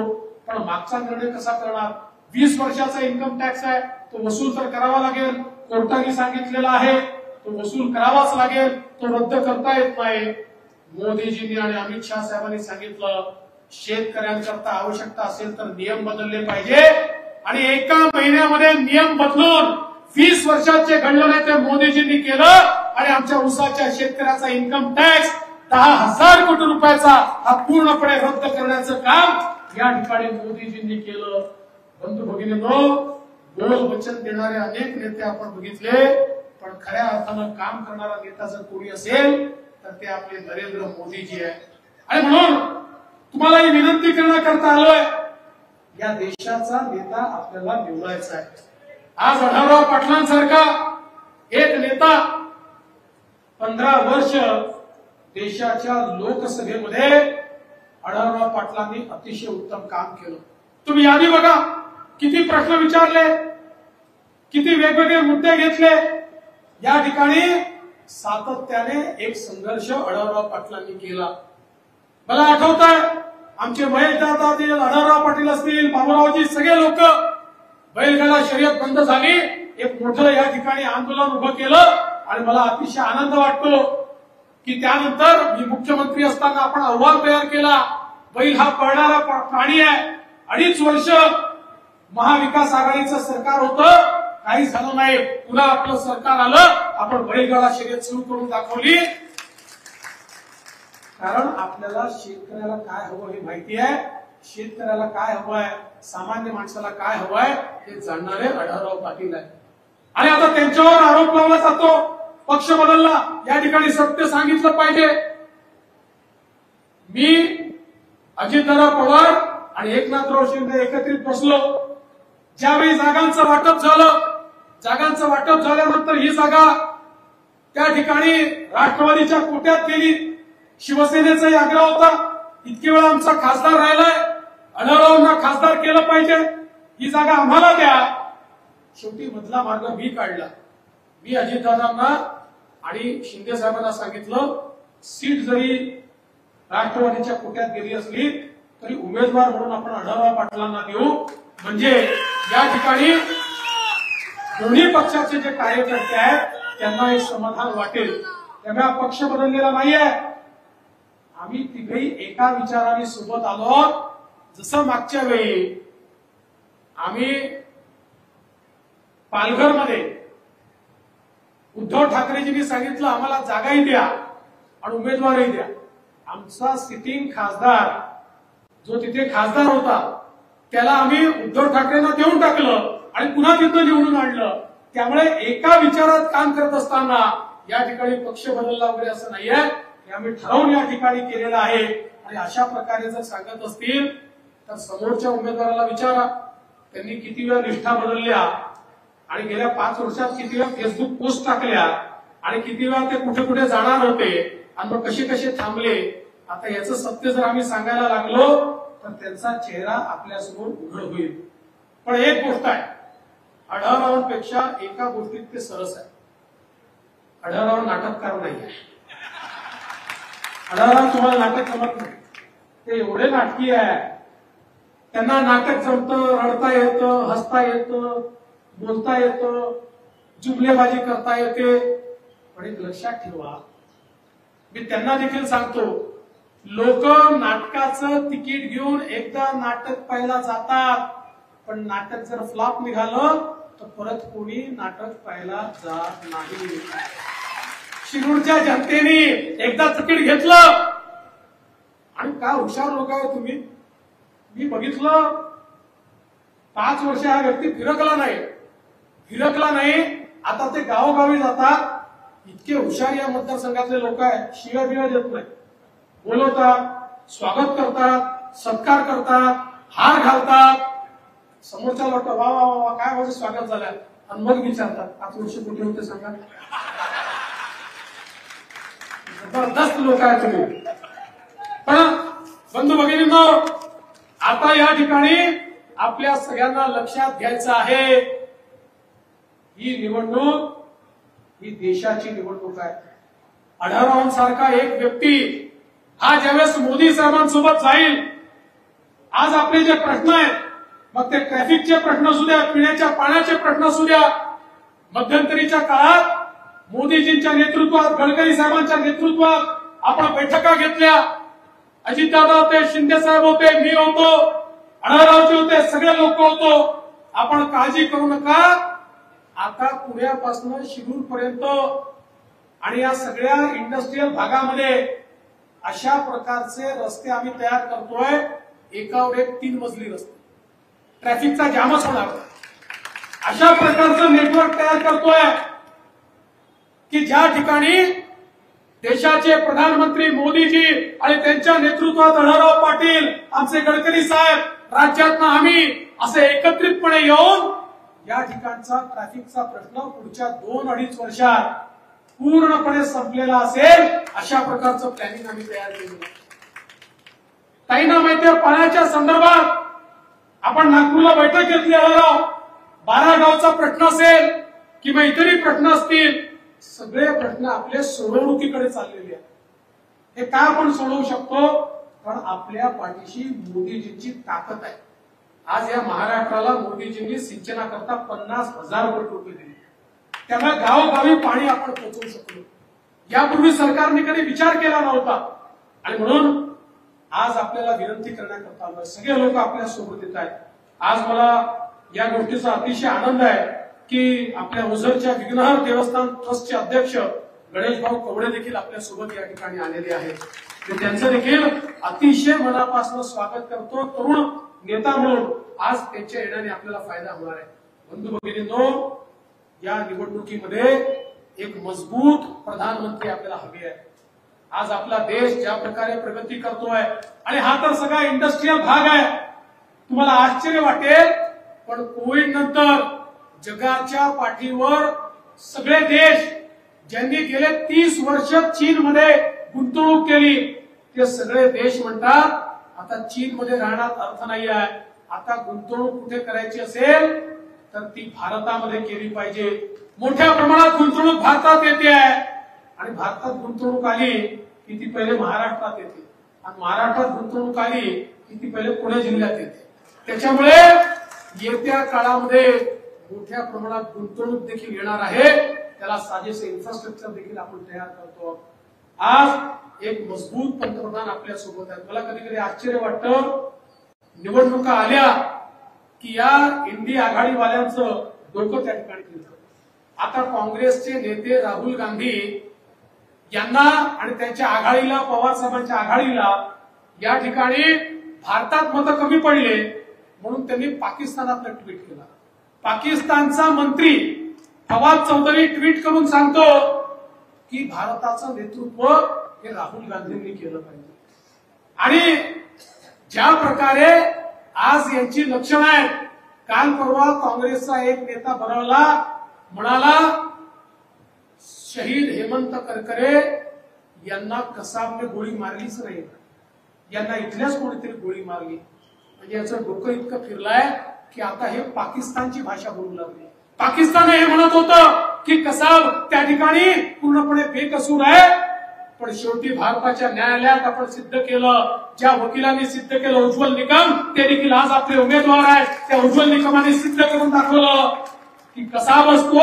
पण मागचा निर्णय कसा करणार? 20 वर्षाचा इन्कम टॅक्स आहे, तो वसूल तर करावा लागेल. कोर्टाने सांगितलेला आहे तो वसूल करावाच लागेल, तो रद्द करता येत नाही. मोदीजींनी आणि अमित शहा साहेबांनी सांगितलं शेतकऱ्यांकरता आवश्यकता असेल तर नियम बदलले पाहिजे, आणि एका महिन्यामध्ये नियम बदलून 20 वर्षात जे घडलं नाही ते मोदीजींनी केलं. आणि आमच्या उसाच्या शेतकऱ्याचा इन्कम टॅक्स 10,000 कोटी रुपयाचा हा पूर्णपणे रद्द करण्याचं काम या ठिकाणी मोदीजींनी केलं. बंधू भगिनींनो, बोल वचन देणारे अनेक नेते आपण बघितले, पण खऱ्या अर्थानं काम करणारा नेता जर कोणी असेल तर ते आपले नरेंद्र मोदीजी आहे. आणि म्हणून तुम्हाला ही विनंती करण्याकरता आलोय, या देशाचा नेता आपल्याला निवडायचा आहे. आज आढळराव पाटलांसारखा एक नेता 15 वर्ष देशाच्या लोकसभेमध्ये आढळराव पाटलांनी अतिशय उत्तम काम केलं. तुम्ही यादी बघा, किती प्रश्न विचारले, किती वेगवेगळे मुद्दे घेतले. या ठिकाणी सातत्याने एक संघर्ष आढळराव पाटलांनी केला. मला आठवत आहे आमचे महेश दादा असतील, आढळराव पाटील असतील, बाबूरावजी, सगळे लोक बैलगाडा शर्यत बंद झाली, एक मोठं या ठिकाणी आंदोलन उभं केलं. आणि मला अतिशय आनंद वाटतो की त्यानंतर मी मुख्यमंत्री असताना आपण अहवाल तयार केला. बैल हा पळणारा प्राणी आहे. 2.5 वर्ष महाविकास आघाडीचं सरकार होतं, काही झालं नाही. पुन्हा आपलं सरकार आलं, आपण बैलगाडा शर्यत सुरू करून दाखवली. कारण आपल्याला शेतकऱ्याला काय हवं हे माहिती आहे, शेतकऱ्याला काय हवं आहे, सामान्य माणसाला काय हवं आहे हे जाणणारे आढळराव पाटील आहे. आणि आता त्यांच्यावर आरोप लावला जातो पक्ष बदलला. या ठिकाणी सत्य सांगितलं पाहिजे. मी अजितदादा पवार आणि एकनाथराव शिंदे एकत्रित बसलो. ज्यावेळी जागांचं वाटप झालं, जागांचं वाटप झाल्यानंतर ही जागा त्या ठिकाणी राष्ट्रवादीच्या कोट्यात गेली. शिवसेनेचाही आग्रह होता, इतके वेळा आमचा खासदार राहिलाय, आढळरावांना खासदार केलं पाहिजे, ही जागा आम्हाला द्या. शेवटी मधला मार्ग मी काढला. मी अजितदादांना आणि शिंदे साहेबांना सांगितलं, सीट जरी राष्ट्रवादीच्या कोट्यात गेली असली तरी उमेदवार म्हणून आपण आढळराव पाटलांना देऊ, म्हणजे या ठिकाणी दोन्ही पक्षाचे जे कार्यकर्ते आहेत त्यांना एक समाधान वाटेल. त्यामुळे पक्ष बदललेला नाहीये. आम्ही तिघही एका विचाराने सोबत आलो. जसं मागच्या वेळी आम्ही पालघरमध्ये उद्धव ठाकरेजींनी सांगितलं आम्हाला जागाही द्या आणि उमेदवारही द्या. आमचा सिटिंग खासदार जो तिथे खासदार होता त्याला आम्ही उद्धव ठाकरेंना देऊन टाकलं आणि पुन्हा तिथं निवडून आणलं. त्यामुळे एका विचारात काम करत असताना या ठिकाणी पक्ष बदलला वगैरे असं नाहीये. हे आम्ही ठरवून या ठिकाणी केलेलं आहे. आणि अशा प्रकारे जर सांगत असतील तर समोरच्या उमेदवाराला विचारा, त्यांनी किती वेळा निष्ठा बदलल्या आणि गेल्या 5 वर्षात किती वेळा फेसबुक पोस्ट टाकल्या आणि किती वेळा ते कुठे कुठे जाणार होते आणि मग कसे कसे थांबले. आता याचं सत्य जर आम्ही सांगायला लागलो तर त्यांचा चेहरा आपल्यासमोर उघड होईल. पण एक गोष्ट आहे, आढळरावांपेक्षा एका गोष्टीत ते सरस आहे. आढळराव नाटककार नाही आहे. आढळराव तुम्हाला नाटक जमत नाही, ते एवढे नाटकी आहे. त्यांना नाटक जमतं, रडता येतं, हसता येतं, बोलता येतं, जुमलेबाजी करता येते. पण एक लक्षात ठेवा, मी त्यांना देखील सांगतो, लोक नाटकाचं तिकीट घेऊन एकदा नाटक पाहायला जातात, पण नाटक जर फ्लॉप निघालं तर परत कोणी नाटक पाहायला जात नाही. शिरूरच्या जनतेने एकदा तिकीट घेतलं आणि काय हुशार लोक आहे तुम्ही. मी बघितलं 5 वर्ष हा व्यक्ती फिरकला नाही. आता ते गावोगावी जातात. इतके हुशार या मतदारसंघातले लोक आहेत, शिव्या बिव्या देत नाही, बोलवतात, स्वागत करतात, सत्कार करतात, हार घालतात. समोरच्या लोक वा वा वा काय माझं स्वागत झालं आणि मग विचारतात 5 वर्ष कुठे होते सांगा. जबरदस्त लोक आहेत तुम्ही. पण बंधू भगिनींनो, आता या ठिकाणी आपल्या सगळ्यांना लक्षात घ्यायचं आहे, ही निवडणूक ही देशाची निवडणूक आहे. आढळरावांसारखा एक व्यक्ती हा ज्यावेळेस मोदी साहेबांसोबत जाईल आज आपले जे प्रश्न आहेत, मग ते ट्रॅफिकचे प्रश्न असू द्या, पिण्याच्या पाण्याचे प्रश्न असू द्या, मध्यंतरीच्या काळात मोदीजींच्या नेतृत्वात, गडकरी साहेबांच्या नेतृत्वात आपण बैठका घेतल्या. अजितदादा होते, शिंदे साहेब होते, मी होतो, आढळरावजी होते, सगळे लोक होतो. आपण काळजी करू नका, आता पुण्यापासून शिरूर पर्यंत आणि या सगळ्या इंडस्ट्रीयल भागामध्ये अशा प्रकारचे रस्ते आम्ही तयार करतोय, एकावर एक 3 मजली रस्ते, ट्रॅफिकचा जामच होणार. अशा प्रकारचं नेटवर्क तयार करतोय की ज्या ठिकाणी देशाचे प्रधानमंत्री मोदीजी आणि त्यांच्या नेतृत्वात आढळराव पाटील, आमचे गडकरी साहेब, राज्यातनं आम्ही असे एकत्रितपणे येऊन या ठिकाणचा ट्रॅफिकचा प्रश्न पुढच्या 2-2.5 वर्षात पूर्णपणे संपलेला असेल, अशा प्रकारचं प्लॅनिंग आम्ही तयार केलं. ताईंना माहिती आहे, पाण्याच्या संदर्भात आपण नागपूरला बैठक घेतली. आढळराव 12 गावचा प्रश्न असेल किंवा इतरही प्रश्न असतील, सगळे प्रश्न आपले सोडवणुकीकडे चाललेले आहेत. हे काय आपण सोडवू शकतो, पण आपल्या पाठीशी मोदीजींची ताकद आहे. आज या महाराष्ट्राला मोदीजींनी सिंचनाकरता 50,000 कोटी रुपये दिले, त्यामुळे गावोगावी पाणी आपण पोहोचवू शकलो. यापूर्वी सरकारने कधी विचार केला नव्हता आणि म्हणून आज आपल्याला विनंती करण्याकरता आलोय. सगळे लोक आपल्या सोबत येत आहेत. आज मला या गोष्टीचा अतिशय आनंद आहे की आपल्या ओझरच्या विघ्नहर देवस्थान ट्रस्टचे अध्यक्ष गणेश भाऊ कवडे देखील आपल्या सोबत या ठिकाणी आलेले आहेत. त्यांचं देखील अतिशय मनापासून स्वागत करतो. तरुण नेता म्हणून आज त्यांच्या येण्याने आपल्याला फायदा होणार आहे. बंधू भगिनींनो, या निवडणुकीमध्ये एक मजबूत प्रधानमंत्री आपल्याला हवे आहे. आज आपला देश ज्या प्रकारे प्रगती करतोय आणि हा तर सगळा इंडस्ट्रीयल भाग आहे. तुम्हाला आश्चर्य वाटेल, पण कोविड नंतर जगाच्या पाठीवर सगळे देश ज्यांनी गेले 30 वर्ष चीनमध्ये गुंतवणूक केली, ते सगळे देश म्हणतात आता चीनमध्ये राहण्यात अर्थ नाही आहे. आता गुंतवणूक कुठे करायची असेल तर ती भारतामध्ये केली पाहिजे. मोठ्या प्रमाणात गुंतवणूक भारतात येते आहे आणि भारतात गुंतवणूक आली की ती पहिले महाराष्ट्रात येते आणि महाराष्ट्रात गुंतवणूक आली की ती पहिले पुणे जिल्ह्यात येते. त्याच्यामुळे येत्या काळामध्ये मोठ्या प्रमाणात गुंतवणूक देखील येणार आहे. त्याला साजेसे इन्फ्रास्ट्रक्चर देखील आपण तयार करतो. आज एक मजबूत पंतप्रधान आपल्या सोबत आहेत. मला कधी कधी आश्चर्य वाटतं, निवडणुका आल्या की या इंडी आघाडीवाल्यांचं डोकं त्या ठिकाणी फिरतं. आता काँग्रेसचे नेते राहुल गांधी यांना आणि त्यांच्या आघाडीला, पवार साहेबांच्या आघाडीला या ठिकाणी भारतात मतं कमी पडले म्हणून त्यांनी पाकिस्तानातलं ट्विट केलं. पाकिस्तानचा मंत्री फवाद चौधरी ट्विट करून सांगतो की भारताचं नेतृत्व हे राहुल गांधींनी केलं पाहिजे. आणि ज्या प्रकारे आज यांची लक्षणं आहेत, काल परवा काँग्रेसचा एक नेता बनवला, म्हणाला शहीद हेमंत करकरे यांना कसाबने गोळी मारलीच नाही, यांना इथल्याच कोणीतरी गोळी मारली. म्हणजे याचं डोकं इतकं फिरलंय की आता हे पाकिस्तानची भाषा बोलू लागली. पाकिस्तान हे म्हणत होतं की कसाब त्या ठिकाणी पूर्णपणे बेकसूर आहे, पण शेवटी भारताच्या न्यायालयात आपण सिद्ध केलं, ज्या वकिलांनी सिद्ध केलं उज्ज्वल निकम, ते देखील आज आपले उमेदवार आहेत. त्या उज्ज्वल निकमाने सिद्ध करून दाखवलं की कसाब असतो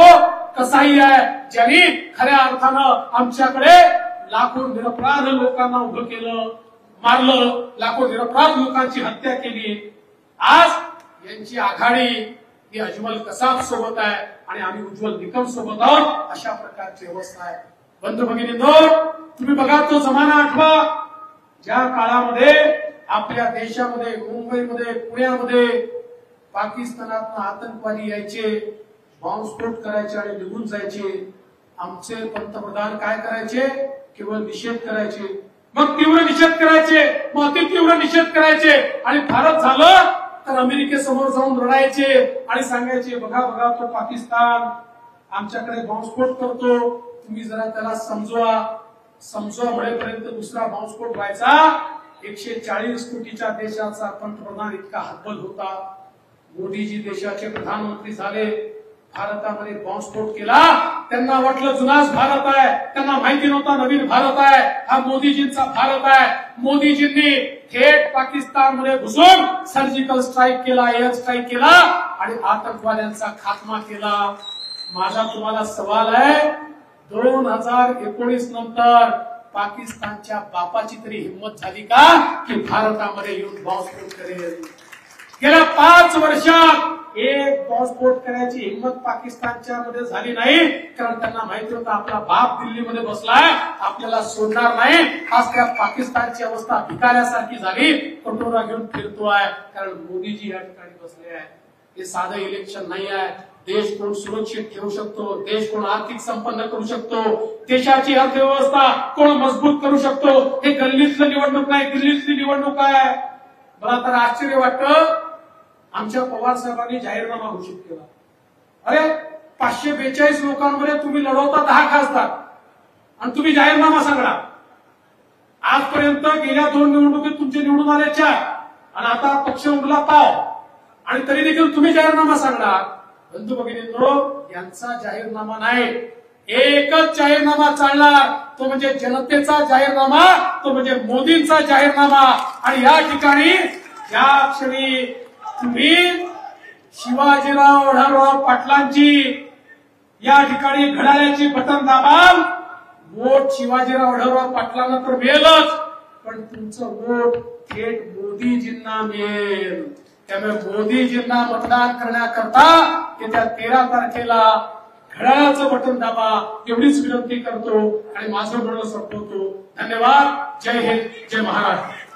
कसाही आहे, ज्यांनी खऱ्या अर्थानं आमच्याकडे लाखो निरपराध लोकांना उभं केलं, मारलं, लाखो निरपराध लोकांची हत्या केली. आज यांची आघाडी ही अजमल कसाब सोबत आहे आणि आम्ही उज्ज्वल निकम सोबत आहोत. अशा प्रकारची अवस्था आहे. बंधू भगिनींनो, तुम्ही बघा तो जमाना आठवा, ज्या काळामध्ये आपल्या देशामध्ये, मुंबईमध्ये, पुण्यामध्ये पाकिस्तानात आतंकवादी यायचे, बॉम्बस्फोट करायचे आणि निघून जायचे. आमचे पंतप्रधान काय करायचे? केवळ निषेध करायचे, मग तीव्र निषेध करायचे, मग अतितीव्र निषेध करायचे आणि भारत झालं तर अमेरिकेसमोर जाऊन रडायचे आणि सांगायचे बघा बघा तो पाकिस्तान आमच्याकडे बॉम्बस्फोट करतो, तुम्ही जरा त्याला समजवा म्हणेपर्यंत दुसरा बॉम्बस्फोट व्हायचा. 140 कोटीच्या देशाचा पंतप्रधान इतका हतबल होता. मोदीजी देशाचे प्रधानमंत्री झाले, भारतामध्ये बॉम्बस्फोट केला. त्यांना वाटलं जुनाच भारत आहे, त्यांना माहिती नव्हता नवीन भारत आहे, हा मोदीजींचा भारत आहे. मोदीजींनी थेट पाकिस्तानमध्ये घुसून सर्जिकल स्ट्राईक केला, एअर स्ट्राईक केला आणि आतंकवाद्यांचा खात्मा केला. माझा तुम्हाला सवाल आहे, 2019 नंतर पाकिस्तानच्या बापाची तरी हिंमत झाली का की भारतामध्ये येऊन बॉम्बस्फोट करेल? गेल्या 5 वर्षात एक बॉम्बस्फोट करायची हिंमत पाकिस्तानच्या मध्ये झाली नाही, कारण त्यांना माहिती होतं आपला बाप दिल्लीमध्ये बसलाय, आपल्याला सोडणार नाही. आज त्या पाकिस्तानची अवस्था भिकाऱ्यासारखी झाली, कटोरा घेऊन फिरतोय, कारण मोदीजी या ठिकाणी बसले आहे. हे साधं इलेक्शन नाही आहे. देश कोण सुरक्षित ठेवू शकतो, देश कोण आर्थिक संपन्न करू शकतो, देशाची अर्थव्यवस्था कोण मजबूत करू शकतो, हे गल्लीतलं निवडणूक नाही, दिल्लीतली निवडणूक आहे. मला तर आश्चर्य वाटतं, आमच्या पवार साहेबांनी जाहीरनामा घोषित केला. अरे 542 लोकांमध्ये तुम्ही लढवता 10 खासदार आणि तुम्ही जाहीरनामा सांगा. आजपर्यंत गेल्या 2 निवडणुकीत तुमचे निवडून आले 4 आणि आता पक्ष उरला पाव, आणि तरी देखील तुम्ही जाहीरनामा सांगणार. बंधू भगिनींनो, यांचा जाहीरनामा नाही, एकच जाहीरनामा चालणार, तो म्हणजे जनतेचा जाहीरनामा, तो म्हणजे मोदींचा जाहीरनामा. आणि या ठिकाणी या क्षणी तुम्ही शिवाजीराव आढळराव पाटलांची या ठिकाणी घड्याळ्याची बटन दाबाल, वोट शिवाजीराव आढळराव पाटलांना तर मिळेलच, पण तुमचं वोट थेट मोदीजींना मिळेल. त्यामुळे मोदीजींना मतदान करण्याकरता येत्या 13 तारखेला घड्याळाचं बटन दाबा, एवढीच विनंती करतो आणि माझं बोलणं संपवतो. धन्यवाद. जय हिंद, जय महाराष्ट्र.